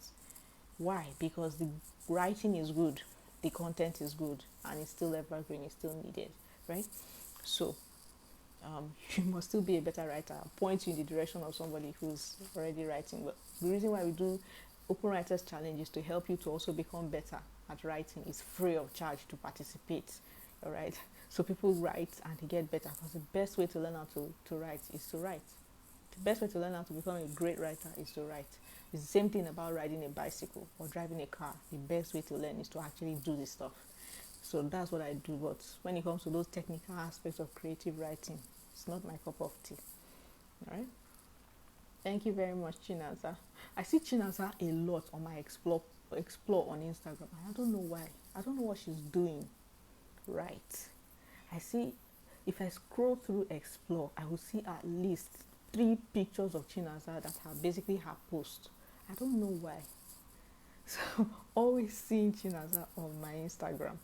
Why? Because the writing is good, the content is good, and it's still evergreen, it's still needed, right? So you must still be a better writer. I'll point you in the direction of somebody who's already writing. But the reason why we do Open Writers Challenge is to help you to also become better at writing. It's free of charge to participate, all right? So people write and they get better, because the best way to learn how to write is to write. The best way to learn how to become a great writer is to write. It's the same thing about riding a bicycle or driving a car. The best way to learn is to actually do this stuff. So that's what I do. But when it comes to those technical aspects of creative writing, it's not my cup of tea. All right? Thank you very much, Chinaza. I see Chinaza a lot on my explore on Instagram. I don't know why. I don't know what she's doing right. I see, if I scroll through Explore, I will see at least 3 pictures of Chinaza that are basically her post. I don't know why. So always seeing Chinaza on my Instagram.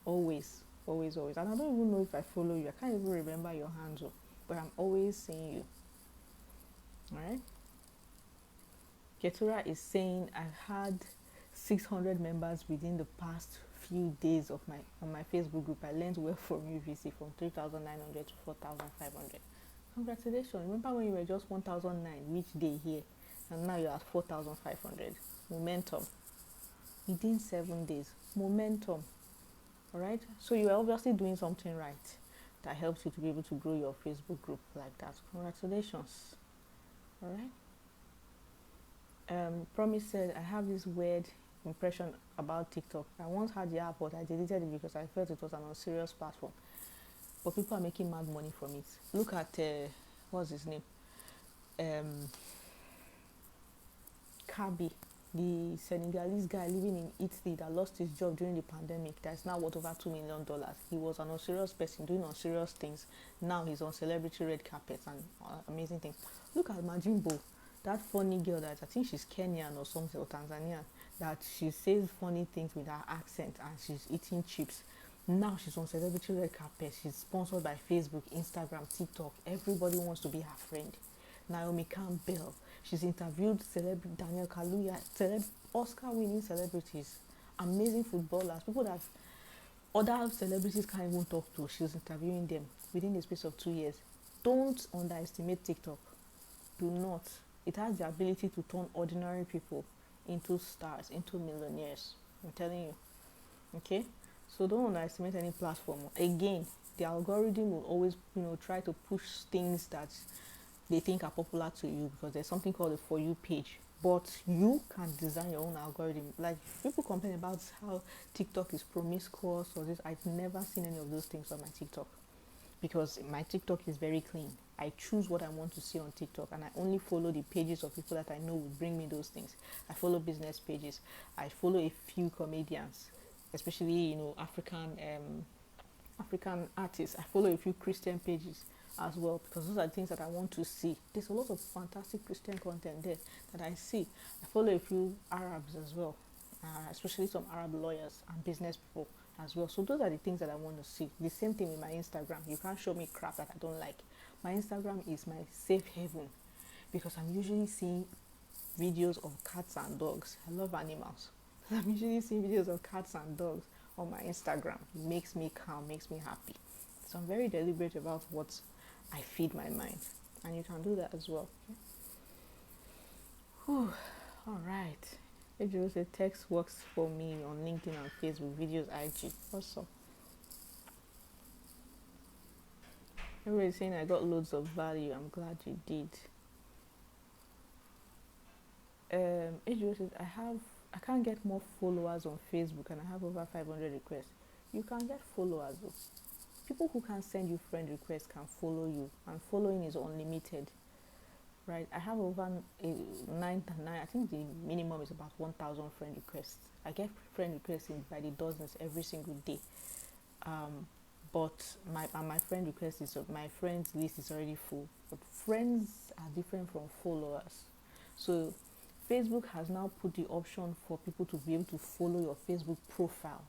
Always. And I don't even know if I follow you. I can't even remember your handle, but I'm always seeing you. Alright. Ketura is saying I've had 600 members within the past few days of on my Facebook group. I learned well from UVC from 3,900 to 4,500. Congratulations. Remember when you were just 1,009 each day here, and now you're at 4,500. Momentum. Within 7 days. Momentum. Alright? So you are obviously doing something right that helps you to be able to grow your Facebook group like that. Congratulations. Alright? Promise said, I have this weird impression about TikTok. I once had the app, but I deleted it because I felt it was an unserious platform. But people are making mad money from it. Look at, what's his name? Kabi, the Senegalese guy living in Italy that lost his job during the pandemic. That's now worth over $2 million. He was an unserious person doing unserious things. Now he's on celebrity red carpets and amazing things. Look at Majimbo, that funny girl that I think she's Kenyan or something, or Tanzanian, that she says funny things with her accent and she's eating chips. Now she's on celebrity red carpet. She's sponsored by Facebook, Instagram, TikTok. Everybody wants to be her friend. Naomi Campbell. She's interviewed celebrity Daniel Kaluuya, Oscar-winning celebrities, amazing footballers, people that other celebrities can't even talk to. She's interviewing them within the space of 2 years. Don't underestimate TikTok. Do not. It has the ability to turn ordinary people into stars, into millionaires. I'm telling you. Okay? So don't underestimate any platform. Again, the algorithm will always, try to push things that they think are popular to you, because there's something called a For You page. But you can design your own algorithm. Like, people complain about how TikTok is promiscuous or this. I've never seen any of those things on my TikTok, because my TikTok is very clean. I choose what I want to see on TikTok, and I only follow the pages of people that I know will bring me those things. I follow business pages. I follow a few comedians, especially African artists. I follow a few Christian pages as well, because those are the things that I want to see. There's a lot of fantastic Christian content there that I see. I follow a few Arabs as well, especially some Arab lawyers and business people as well. So those are the things that I want to see. The same thing with my Instagram. You can't show me crap that I don't like. My Instagram is my safe haven, because I'm usually seeing videos of cats and dogs. I love animals. I'm usually seeing videos of cats and dogs on my Instagram. It makes me calm, makes me happy. So I'm very deliberate about what I feed my mind, and you can do that as well. Okay? Whew. All right. If you say text works for me on LinkedIn and Facebook, videos, IG. Awesome. Everybody's saying I got loads of value. I'm glad you did. Adrian says I can't get more followers on Facebook, and I have over 500 requests. You can get followers though. People who can send you friend requests can follow you, and following is unlimited, right? I have over I think the minimum is about 1,000 friend requests. I get friend requests by the dozens every single day. But my friend request is, my friends list is already full. But friends are different from followers. So Facebook has now put the option for people to be able to follow your Facebook profile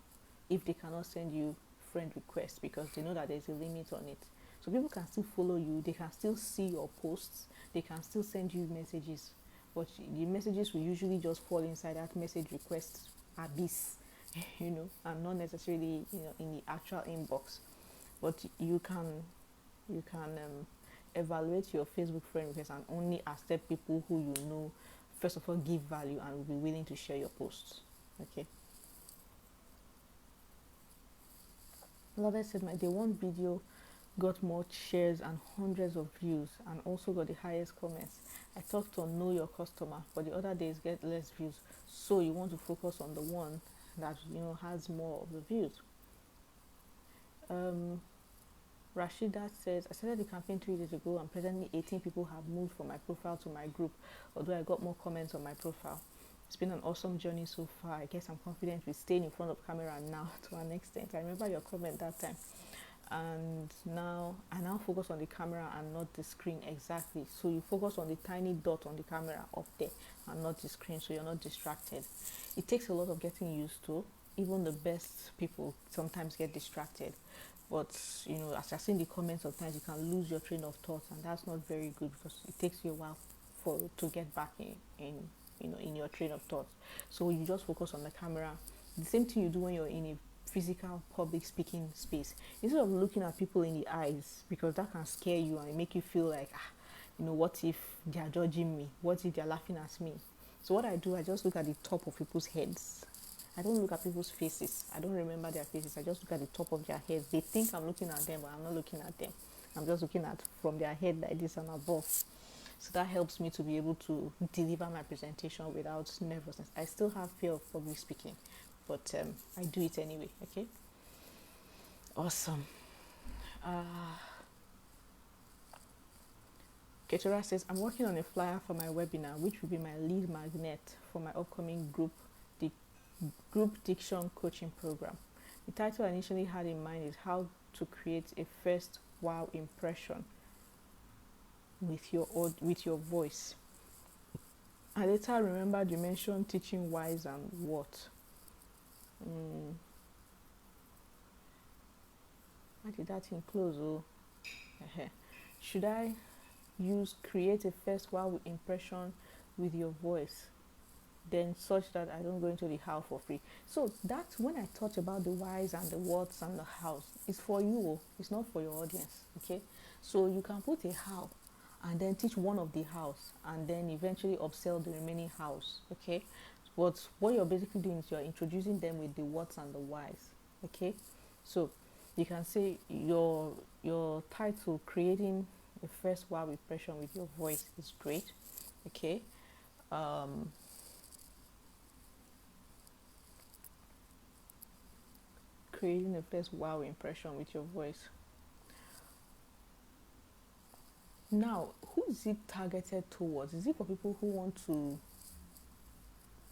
if they cannot send you friend requests, because they know that there's a limit on it. So people can still follow you, they can still see your posts, they can still send you messages, but the messages will usually just fall inside that message request abyss, and not necessarily in the actual inbox. But you can evaluate your Facebook friend request and only accept people who first of all give value and will be willing to share your posts. Okay. Love said my day one video got more shares and hundreds of views, and also got the highest comments. I talked on know your customer, but the other days get less views. So you want to focus on the one that has more of the views. Rashida says, I started the campaign 3 days ago, and presently 18 people have moved from my profile to my group, although I got more comments on my profile. It's been an awesome journey so far. I guess I'm confident with staying in front of camera now to an extent. I remember your comment that time. And now I focus on the camera and not the screen. Exactly. So you focus on the tiny dot on the camera up there and not the screen, so you're not distracted. It takes a lot of getting used to. Even the best people sometimes get distracted. But as you're seeing the comments, sometimes you can lose your train of thought, and that's not very good, because it takes you a while to get back in your train of thought. So you just focus on the camera. The same thing you do when you're in a physical public speaking space. Instead of looking at people in the eyes, because that can scare you and make you feel like, what if they are judging me? What if they're laughing at me? So what I do, I just look at the top of people's heads. I don't look at people's faces. I don't remember their faces. I just look at the top of their heads. They think I'm looking at them, but I'm not looking at them. I'm just looking at from their head like this and above. So that helps me to be able to deliver my presentation without nervousness. I still have fear of public speaking, but I do it anyway. Okay. Awesome. Ketura says, I'm working on a flyer for my webinar, which will be my lead magnet for my upcoming group diction coaching program. The title I initially had in mind is how to create a first wow impression with your voice. I later remembered you mentioned teaching whys and what. did that thing close? Oh, should I use create a first wow impression with your voice, then such that I don't go into the how for free? So that's when I talked about the whys and the whats and the hows. It's for you, oh, it's not for your audience. Okay, so you can put a how and then teach one of the hows and then eventually upsell the remaining hows. Okay, but what you're basically doing is you're introducing them with the whats and the whys. Okay, so you can say your title, creating the first wow impression with your voice, is great. Okay, um, creating the first wow impression with your voice. Now, who is it targeted towards? Is it for people who want to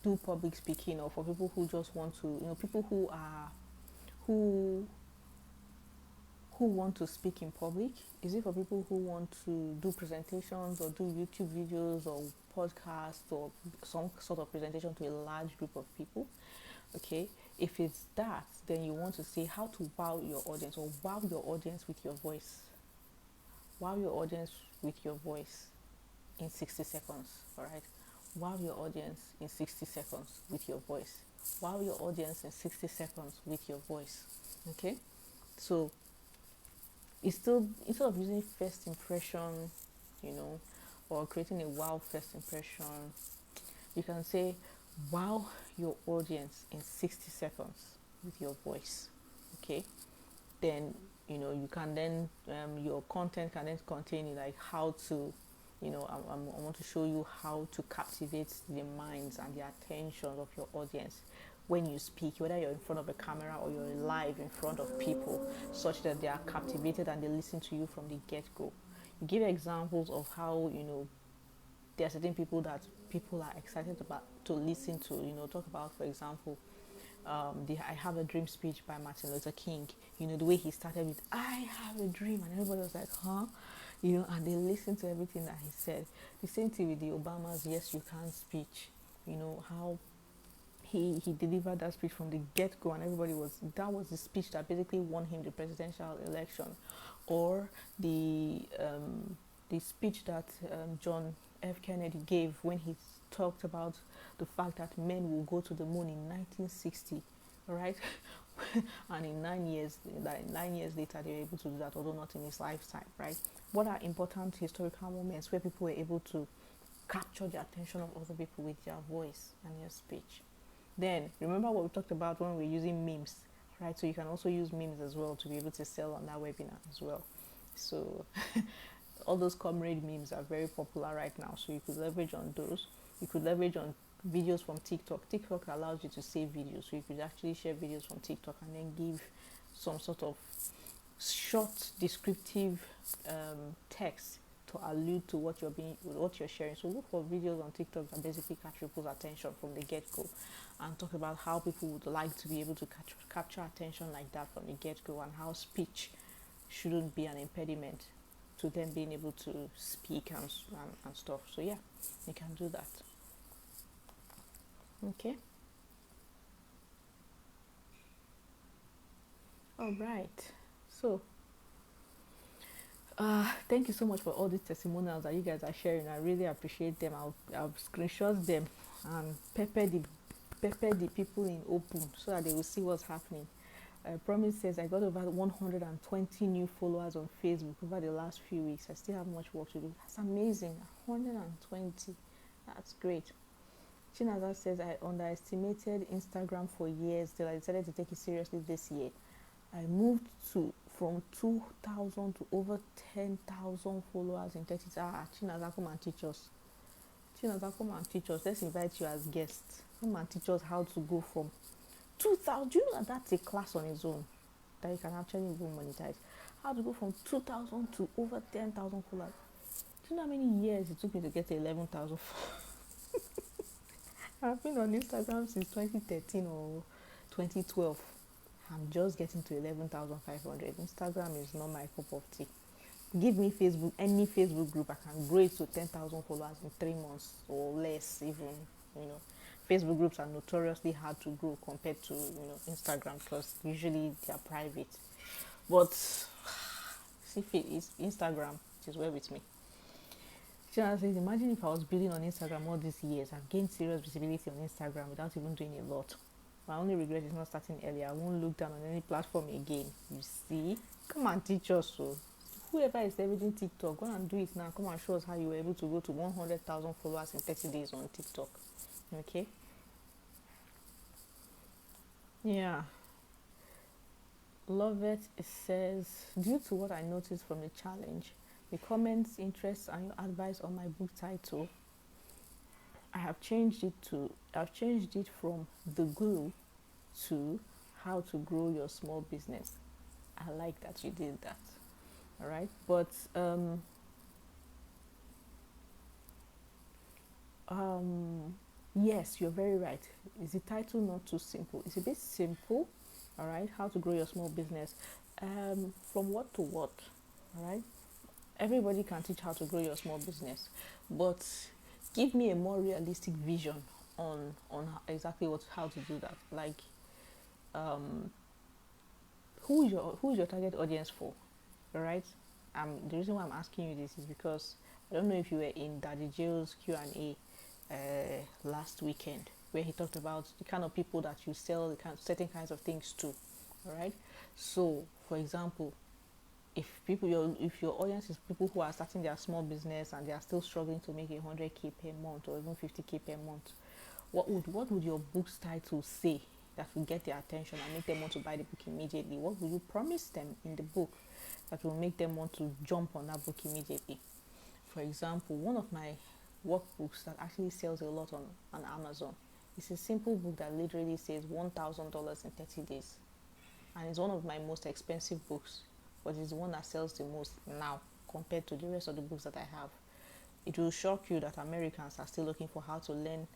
do public speaking, or for people who just want to, people who who want to speak in public? Is it for people who want to do presentations or do YouTube videos or podcasts or some sort of presentation to a large group of people? Okay, if it's that, then you want to say how to wow your audience, or wow your audience with your voice. Wow your audience with your voice in 60 seconds. All right, wow your audience in 60 seconds with your voice. Wow your audience in 60 seconds with your voice. Okay, so it's still, instead of using first impression, you know, or creating a wow first impression, you can say wow your audience in 60 seconds with your voice. Okay, then you can then your content can then contain like how to, I want to show you how to captivate the minds and the attention of your audience when you speak, whether you're in front of a camera or you're live in front of people, such that they are captivated and they listen to you from the get-go. You give examples of how, there are certain people that people are excited about to listen to. Talk about, for example, the I Have a Dream speech by Martin Luther King. The way he started with "I have a dream," and everybody was like, "Huh?" And they listened to everything that he said. The same thing with the Obama's "Yes You Can" speech. How he delivered that speech from the get-go, and everybody that was the speech that basically won him the presidential election. Or the speech that John F. Kennedy gave when he talked about the fact that men will go to the moon in 1960, right? And in 9 years, like 9 years later, they were able to do that, although not in his lifetime, right? What are important historical moments where people were able to capture the attention of other people with their voice and their speech? Then remember what we talked about when we were using memes, right? So you can also use memes as well to be able to sell on that webinar as well. So all those comrade memes are very popular right now, so you could leverage on those. You could leverage on videos from TikTok. TikTok allows you to save videos, so you could actually share videos from TikTok and then give some sort of short descriptive text to allude to what you're sharing. So look for videos on TikTok that basically catch people's attention from the get-go, and talk about how people would like to be able to capture attention like that from the get-go, and how speech shouldn't be an impediment to them being able to speak and stuff. So yeah, you can do that. Okay. All right. So thank you so much for all these testimonials that you guys are sharing. I really appreciate them. I'll screenshot them and pepper the people in open so that they will see what's happening. Promise says I got over 120 new followers on Facebook over the last few weeks. I still have much work to do. That's amazing. 120. That's great. Chinaza says I underestimated Instagram for years till I decided to take it seriously this year. I moved from 2,000 to over 10,000 followers in 30 days. Chinaza, come and teach us. Chinaza, come and teach us. Let's invite you as guests. Come and teach us how to go from 2,000. Do you know that that's a class on its own that you can actually even monetize? How to go from 2,000 to over 10,000 followers. Do you know how many years it took me to get to 11,000 followers? I've been on Instagram since 2013 or 2012. I'm just getting to 11,500. Instagram is not my cup of tea. Give me Facebook, any Facebook group, I can grow it to 10,000 followers in 3 months or less even, Facebook groups are notoriously hard to grow compared to, Instagram, because usually they are private. But if it is Instagram, it is well with me. Shana says, imagine if I was building on Instagram all these years. I've gained serious visibility on Instagram without even doing a lot. My only regret is not starting earlier. I won't look down on any platform again. You see? Come and teach us. So, whoever is leveraging TikTok, go and do it now. Come and show us how you were able to go to 100,000 followers in 30 days on TikTok. Okay? Yeah. Love it. It says, due to what I noticed from the challenge, the comments, interests, and your advice on my book title, I've changed it from the glue to how to grow your small business. I like that you did that. All right, but yes, you're very right. Is the title not too simple? It's a bit simple. All right, how to grow your small business. From what to what? All right, everybody can teach how to grow your small business, but give me a more realistic vision on exactly how to do that. Like, who's your target audience for? All right. The reason why I'm asking you this is because I don't know if you were in Daddy Jill's Q&A last weekend, where he talked about the kind of people that you sell certain kinds of things to. All right. So, for example, if your audience is people who are starting their small business and they are still struggling to make 100k per month or even 50k per month, what would your book's title say that will get their attention and make them want to buy the book immediately? What will you promise them in the book that will make them want to jump on that book immediately? For example, one of my workbooks that actually sells a lot on Amazon, it's a simple book that literally says $1,000 in 30 days, and it's one of my most expensive books, but it's the one that sells the most now compared to the rest of the books that I have. It will shock you that Americans are still looking for how to learn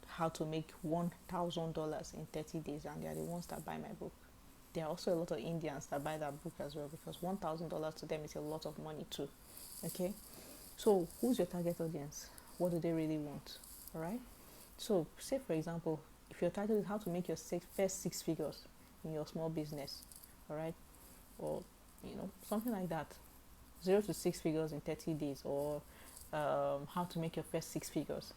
how to make $1,000 in 30 days, and they are the ones that buy my book. There are also a lot of Indians that buy that book as well, because $1,000 to them is a lot of money too. Okay, so who's your target audience? What do they really want? All right. So, say for example, if your title is how to make your first six figures in your small business, all right, or something like that, 0 to 6 figures in 30 days, or how to make your first six figures,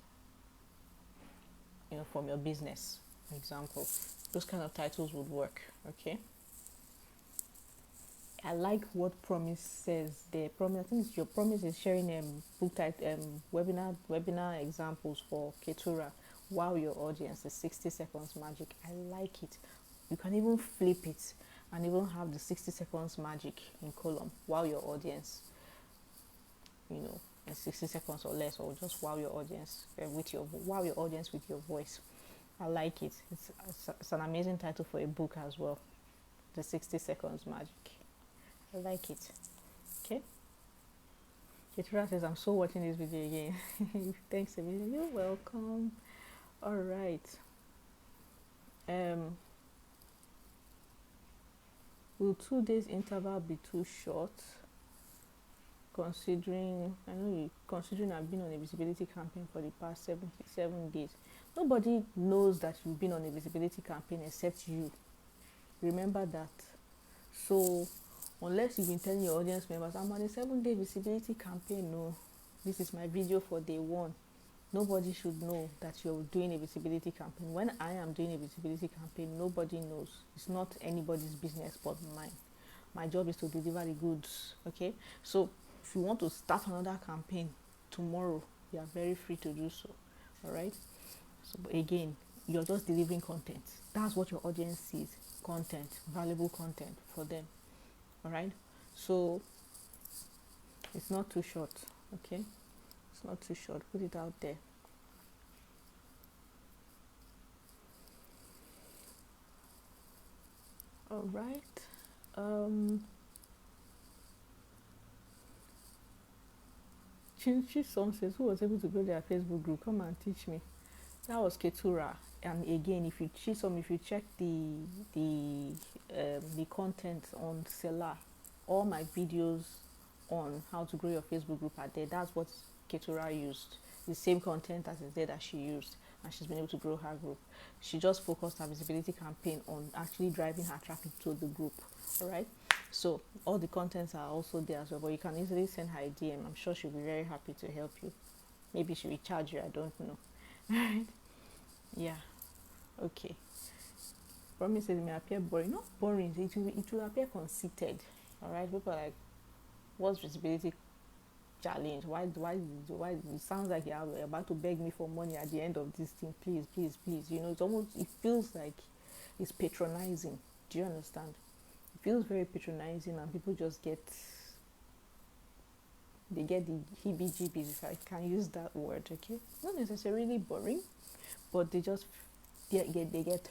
from your business, for example, those kind of titles would work. Okay. I like what Promise says there. Promise, I think it's your Promise is sharing book title webinar examples for Ketura. Wow, your audience, the 60 seconds magic. I like it. You can even flip it and even have the 60 seconds magic in column. Wow, your audience. In 60 seconds or less, or just wow your audience with your voice. I like it. It's an amazing title for a book as well. The 60 seconds magic. I like it. Okay. Ketura says, I'm so watching this video again. Thanks, Emilia. You're welcome. All right. Will 2 days interval be too short? Considering I've been on a visibility campaign for the past 77 days. Nobody knows that you've been on a visibility campaign except you. Remember that. So unless you've been telling your audience members, I'm on a 7-day visibility campaign, no, this is my video for day one, nobody should know that you're doing a visibility campaign. When I am doing a visibility campaign, nobody knows. It's not anybody's business but mine. My job is to deliver the goods. Okay, so if you want to start another campaign tomorrow, you are very free to do so. All right. So again, you're just delivering content. That's what your audience sees. Content, valuable content for them. All right. So it's not too short. Okay. It's not too short. Put it out there. All right. Chinchi Song says, who was able to build their Facebook group? Come and teach me. That was Ketura. And again, if you check the content on Selar, all my videos on how to grow your Facebook group are there. That's what Ketura used, the same content as is there that she used, and she's been able to grow her group. She just focused her visibility campaign on actually driving her traffic to the group. All right. So all the contents are also there as well, but you can easily send her a DM. I'm sure she'll be very happy to help you. Maybe she will charge you. I don't know. All right. Yeah. Okay. Promises may appear boring. Not boring. It will appear conceited. All right. People are like, what's visibility challenge? Why it sounds like you're about to beg me for money at the end of this thing? Please, please, please. You know, it feels like it's patronizing. Do you understand? It feels very patronizing, and people just get the heebie-jeebies, if I can use that word. Okay, not necessarily boring, but they get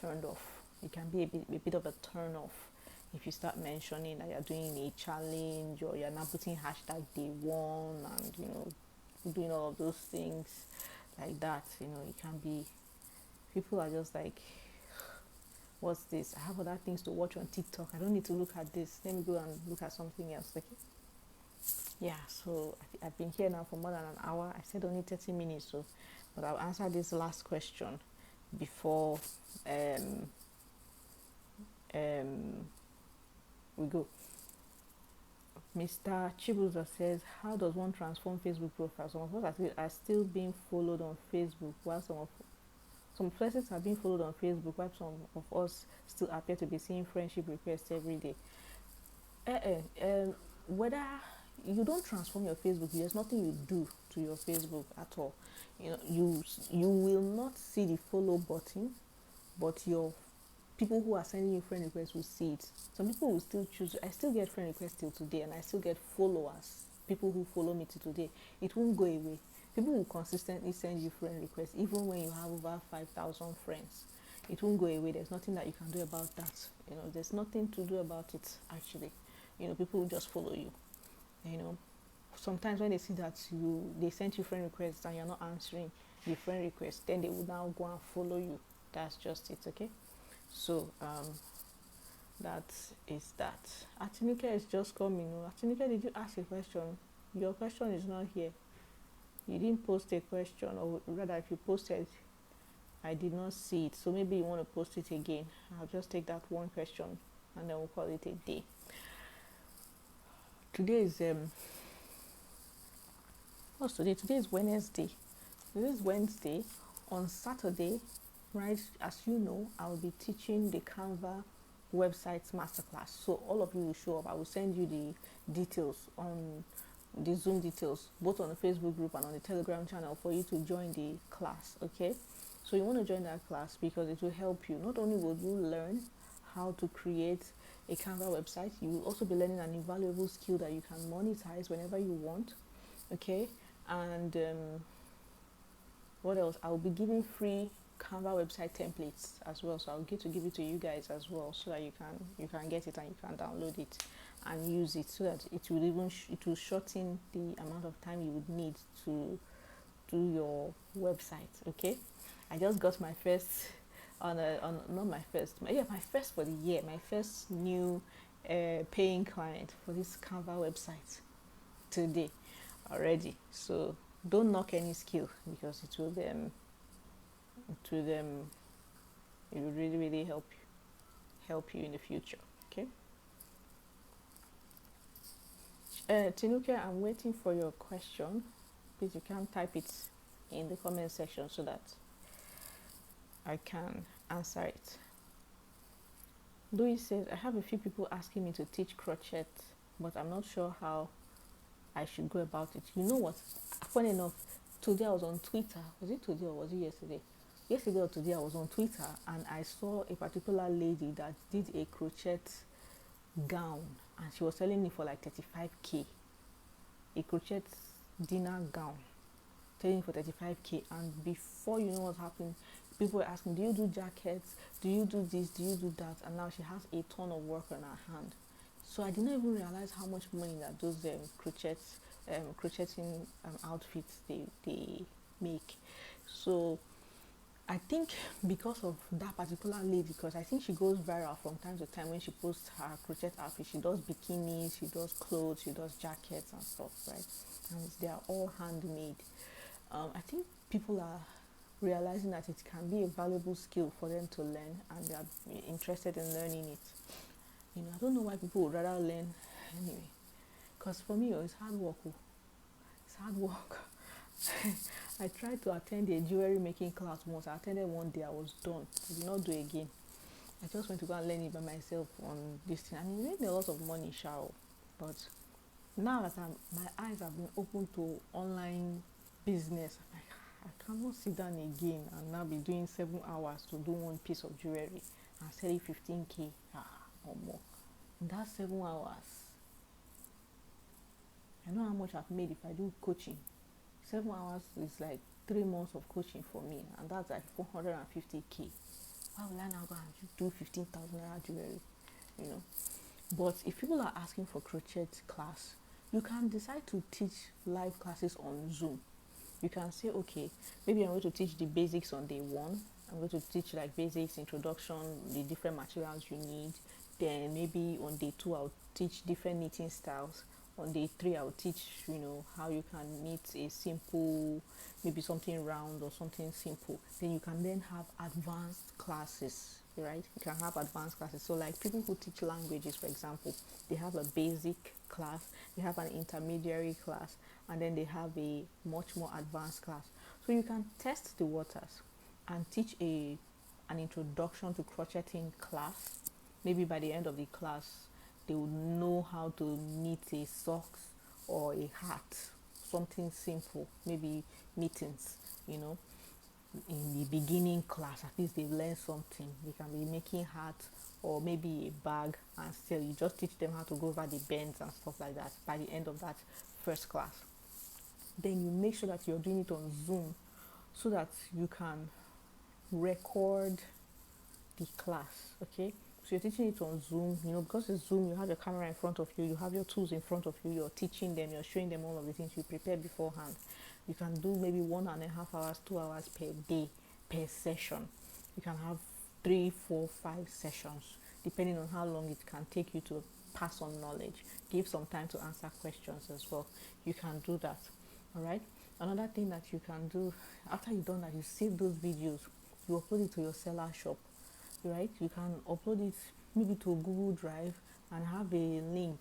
turned off. It can be a bit of a turn off if you start mentioning that you're doing a challenge, or you're now putting hashtag day one, and doing all of those things like that. It can be, people are just like, what's this? I have other things to watch on TikTok. I don't need to look at this. Let me go and look at something else. Okay. Yeah, so I've been here now for more than an hour. I said only 30 minutes, so, but I'll answer this last question before we go. Mr. Chibuza says, how does one transform Facebook profile? Some of us are still being followed on Facebook, while some persons are being followed on Facebook, while some of us still appear to be seeing friendship requests every day. Whether you don't transform your Facebook, there's nothing you do to your Facebook at all. You will not see the follow button, but your people who are sending you friend requests will see it. Some people will still choose. I still get friend requests till today, and I still get followers, people who follow me till today. It won't go away. People will consistently send you friend requests even when you have over 5,000 friends. It won't go away. There's nothing that you can do about that. There's nothing to do about it, actually. People will just follow you. Sometimes when they see that they sent you friend requests and you're not answering the friend request, then they will now go and follow you. That's just it. Okay. So that is that. Atinuke is just coming. Atinuke, did you ask a question? Your question is not here. You didn't post a question, or rather, if you posted, I did not see it. So maybe you want to post it again. I'll just take that one question and then we'll call it a day. Today is what's today? Today is Wednesday. This is Wednesday. On Saturday, right, as you know, I will be teaching the Canva websites masterclass. So all of you will show up. I will send you the details on the Zoom details, both on the Facebook group and on the Telegram channel, for you to join the class. Okay, so you want to join that class because it will help you. Not only will you learn how to create a Canva website, you will also be learning an invaluable skill that you can monetize whenever you want. Okay, and what else? I will be giving free Canva website templates as well, so I'll get to give it to you guys as well, so that you can get it and you can download it and use it, so that it will shorten the amount of time you would need to do your website. Okay, I just got my first my first for the year, my first new paying client for this Canva website today already. So don't knock any skill, because it will really, really help you in the future. Okay. Tinuke, I'm waiting for your question. Please, you can type it in the comment section so that I can answer it. Louis says, I have a few people asking me to teach crochet, but I'm not sure how I should go about it. You know what? Funny enough, today I was on Twitter. Was it today or was it yesterday? Yesterday or today I was on Twitter, and I saw a particular lady that did a crochet gown, and she was selling it for like 35k. A crochet dinner gown, selling for 35k. And before you know what's happening, people were asking, do you do jackets? Do you do this? Do you do that? And now she has a ton of work on her hand. So I didn't even realize how much money that those crocheting outfits they make. So I think because of that particular lady, because I think she goes viral from time to time when she posts her crochet outfit. She does bikinis, she does clothes, she does jackets and stuff, right? And they are all handmade. I think people are realizing that it can be a valuable skill for them to learn, and they are interested in learning it. I don't know why people would rather learn anyway. Because for me, it's hard work. It's hard work. I tried to attend a jewelry making class once. I attended one day, I was done. I did not do it again. I just went to go and learn it by myself on this thing. And it made me a lot of money, shall. But now that my eyes have been opened to online business, I cannot sit down again and now be doing 7 hours to do one piece of jewelry and sell it 15K or more. In that 7 hours, I know how much I've made if I do coaching. 7 hours is like 3 months of coaching for me, and that's like 450K. Why will I now go and do 15,000 naira jewelry? You know. But if people are asking for crochet class, you can decide to teach live classes on Zoom. You can say, okay, maybe I'm going to teach the basics on day one. I'm going to teach like basics, introduction, the different materials you need. Then maybe on day two, I'll teach different knitting styles. On day three, I'll teach, how you can knit a simple, maybe something round or something simple. Then you can then have advanced classes, right? You can have advanced classes. So like people who teach languages, for example, they have a basic class, they have an intermediary class, and then they have a much more advanced class. So you can test the waters and teach an introduction to crocheting class. Maybe by the end of the class, they would know how to knit a socks or a hat, something simple, maybe mittens, in the beginning class. At least they learn something. They can be making hats or maybe a bag, and still you just teach them how to go over the bends and stuff like that by the end of that first class. Then you make sure that you're doing it on Zoom so that you can record the class, okay? So you're teaching it on Zoom, because it's Zoom, you have your camera in front of you, you have your tools in front of you, you're teaching them, you're showing them all of the things you prepared beforehand. You can do maybe 1.5 hours, 2 hours per day, per session. You can have 3, 4, 5 sessions, depending on how long it can take you to pass on knowledge. Give some time to answer questions as well. You can do that, all right? Another thing that you can do, after you've done that, you save those videos, you upload it to your seller shop, right? You can upload it maybe to Google Drive and have a link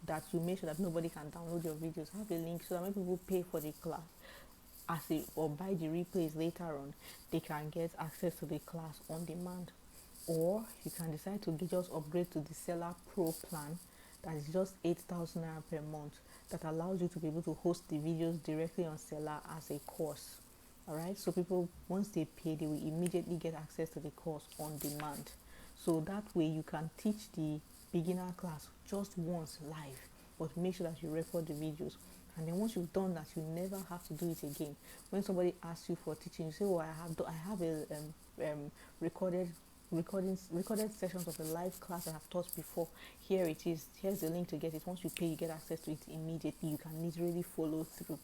that you make sure that nobody can download your videos. Have a link so that when people pay for the class or buy the replays later on, they can get access to the class on demand. Or you can decide to just upgrade to the Seller Pro plan that is just 8,000 naira per month, that allows you to be able to host the videos directly on Seller as a course. All right, so people, once they pay, they will immediately get access to the course on demand. So that way you can teach the beginner class just once live, but make sure that you record the videos. And then once you've done that, you never have to do it again. When somebody asks you for teaching, you say, "Oh, I have a recorded sessions of a live class I have taught before. Here it is. Here's the link to get it. Once you pay, you get access to it immediately. You can literally follow through.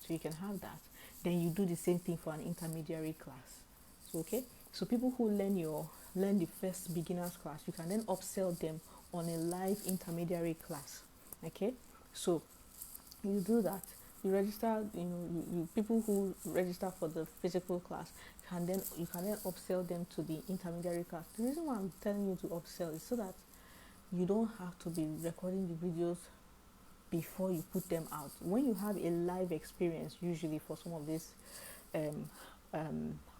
So you can have that. Then you do the same thing for an intermediary class. So so people who learn the first beginners class, you can then upsell them on a live intermediary class. Okay, so you do that. You register, people who register for the physical class you can then upsell them to the intermediary class. The reason why I'm telling you to upsell is so that you don't have to be recording the videos before you put them out. When you have a live experience, usually for some of these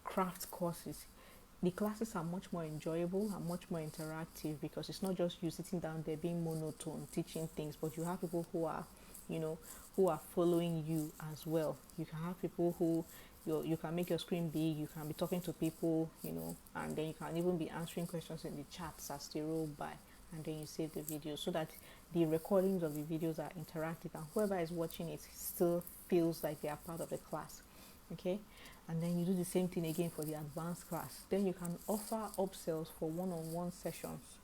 craft courses, the classes are much more enjoyable and much more interactive, because it's not just you sitting down there being monotone teaching things, but you have people who are who are following you as well. You can have people who you can make your screen big, you can be talking to people, and then you can even be answering questions in the chats as they roll by, and then you save the video so that the recordings of the videos are interactive, and whoever is watching it still feels like they are part of the class. Okay, and then you do the same thing again for the advanced class. Then you can offer upsells for one-on-one sessions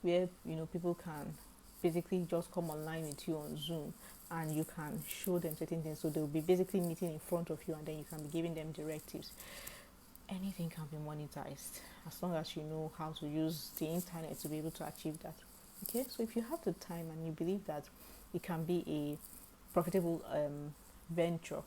where people can basically just come online with you on Zoom, and you can show them certain things. So they'll be basically meeting in front of you, and then you can be giving them directives. anything can be monetized as long as you know how to use the internet to be able to achieve that. Okay, so if you have the time and you believe that it can be a profitable venture,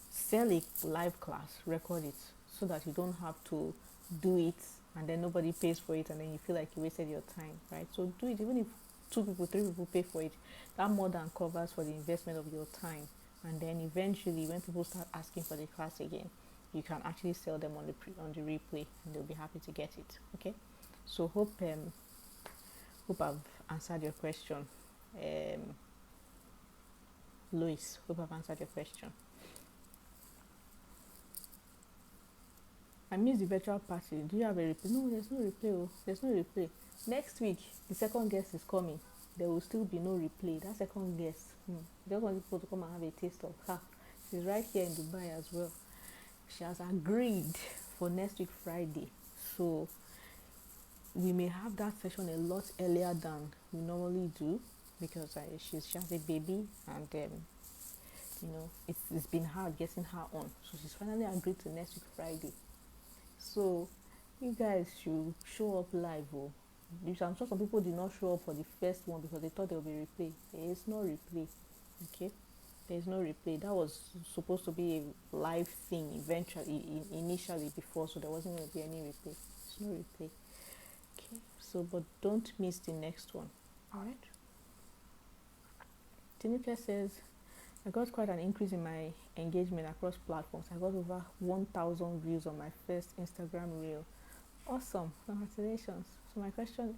sell a live class, record it so that you don't have to do it and then nobody pays for it and then you feel like you wasted your time, right? So do it, even if 2 people, 3 people pay for it, that more than covers for the investment of your time. And then eventually when people start asking for the class again, you can actually sell them on the replay and they'll be happy to get it. Okay, so hope I've answered your question, Lois. Hope I've answered your question. I missed the virtual party. Do you have a replay? No, there's no replay. Oh. There's no replay. Next week, the second guest is coming. There will still be no replay. That second guest, just want people to come and have a taste of her. She's right here in Dubai as well. She has agreed for next week Friday. So we may have that session a lot earlier than we normally do because she has a baby and it's been hard getting her on. So she's finally agreed to next week Friday. So you guys should show up live. Oh. I'm sure some people did not show up for the first one because they thought there would be replay. There is no replay. Okay, there is no replay. That was supposed to be a live thing eventually, initially before, so there wasn't going to be any replay. There's no replay. Okay, so but don't miss the next one. All right. Tinuke says, I got quite an increase in my engagement across platforms. I got over 1,000 views on my first Instagram reel. Awesome, congratulations. So my question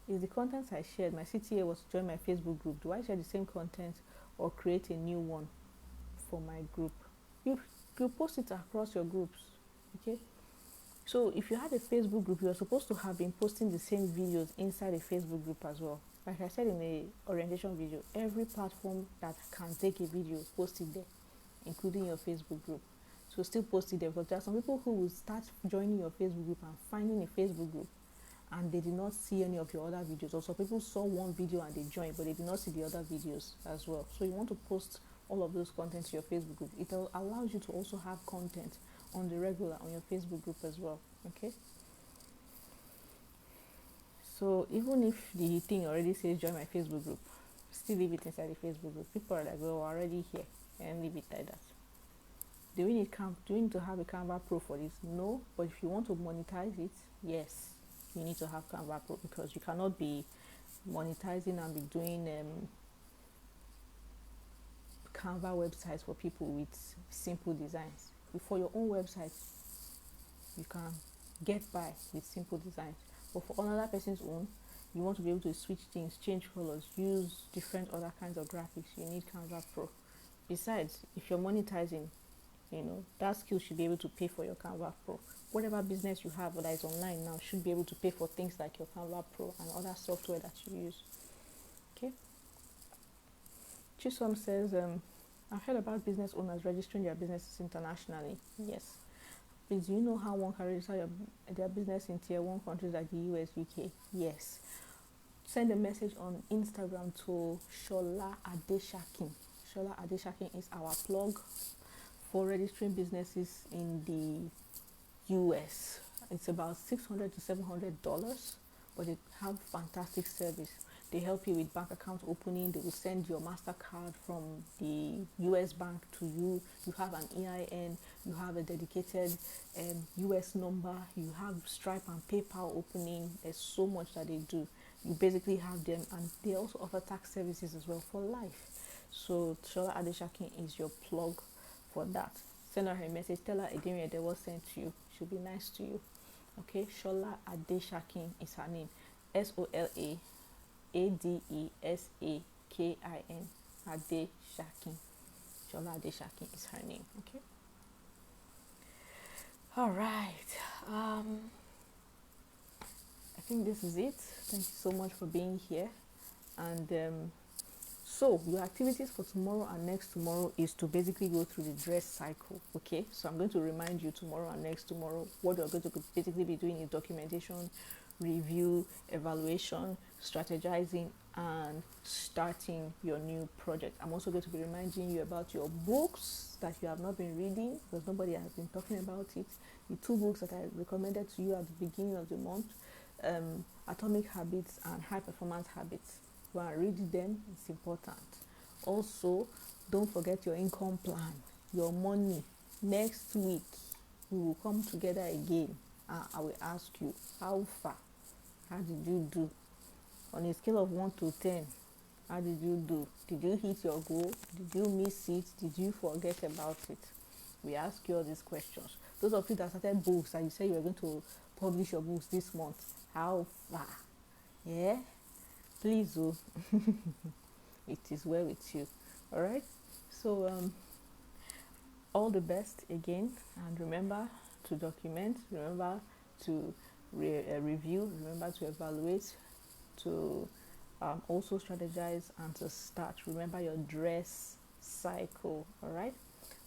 is, the content I shared, my CTA was to join my Facebook group. Do I share the same content or create a new one for my group? You post it across your groups, okay? So if you had a Facebook group, you're supposed to have been posting the same videos inside a Facebook group as well. Like I said in the orientation video, every platform that can take a video, post it there, including your Facebook group. So still post it there, because there are some people who will start joining your Facebook group and finding a Facebook group and they did not see any of your other videos. Or some people saw one video and they joined, but they did not see the other videos as well. So you want to post all of those content to your Facebook group. It allows you to also have content on the regular on your Facebook group as well. Okay, so even if the thing already says join my Facebook group, still leave it inside the Facebook group. People are like, well, we're already here, and leave it like that. Do we need to have a Canva Pro for this? No, but if you want to monetize it, yes, you need to have Canva Pro, because you cannot be monetizing and be doing Canva websites for people with simple designs. For your own website, you can get by with simple designs, but for another person's own, you want to be able to switch things, change colors, use different other kinds of graphics, you need Canva Pro. Besides, if you're monetizing, that skill should be able to pay for your Canva Pro. Whatever business you have that is online now should be able to pay for things like your Canva Pro and other software that you use. Okay. Chisom says, I've heard about business owners registering their businesses internationally. Yes. Please, do you know how one can register their business in tier 1 countries like the US, UK? Yes. Send a message on Instagram to Shola Adeshakin. Shola Adeshakin is our plug for registering businesses in the US. It's about $600 to $700, but they have fantastic service. They help you with bank account opening. They will send your MasterCard from the US bank to you. You have an EIN. You have a dedicated US number. You have Stripe and PayPal opening. There's so much that they do. You basically have them, and they also offer tax services as well for life. So Shola Adeshakin is your plug for that. Send her a message. Tell her Edinri Edewo sent you. She'll be nice to you. Okay, Shola Adeshakin is her name. SOLA ADESAKIN. Adeshakin. Shola Adeshakin is her name. Okay. All right. I think this is it. Thank you so much for being here. And so your activities for tomorrow and next tomorrow is to basically go through the dress cycle. Okay. So I'm going to remind you tomorrow and next tomorrow what you're going to basically be doing is documentation, review, evaluation, strategizing, and starting your new project. I'm also going to be reminding you about your books that you have not been reading because nobody has been talking about it. The 2 books that I recommended to you at the beginning of the month, Atomic Habits and High Performance Habits. When I read them, it's important. Also, don't forget your income plan, your money. Next week, we will come together again. I will ask you, how far? How did you do? On a scale of 1 to 10, how did you do? Did you hit your goal? Did you miss it? Did you forget about it? We ask you all these questions. Those of you that started books and you said you were going to publish your books this month, how far? Yeah? Please, oh, it is well with you. All right? So, all the best again, and remember to document, remember to review, remember to evaluate, to also strategize, and to start. Remember your dress cycle. All right,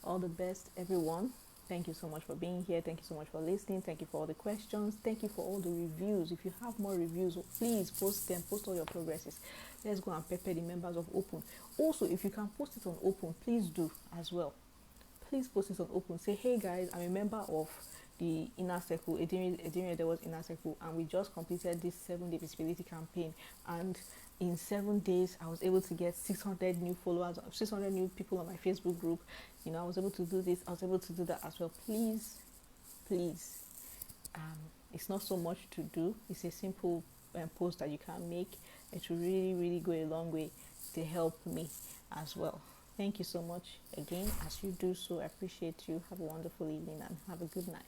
all the best, everyone. Thank you so much for being here. Thank you so much for listening. Thank you for all the questions. Thank you for all the reviews. If you have more reviews, please post them. Post all your progresses. Let's go and pepper the members of Open. Also, if you can post it on Open, please do as well. Please post it on Open. Say, hey guys, I'm a member of the Inner Circle, Edinri there was Inner Circle, and we just completed this 7-day visibility campaign, and in 7 days I was able to get 600 new followers, 600 new people on my Facebook group. I was able to do this, I was able to do that as well. Please, it's not so much to do. It's a simple post that you can make. It will really go a long way to help me as well. Thank you so much again. As you do so, I appreciate you. Have a wonderful evening and have a good night.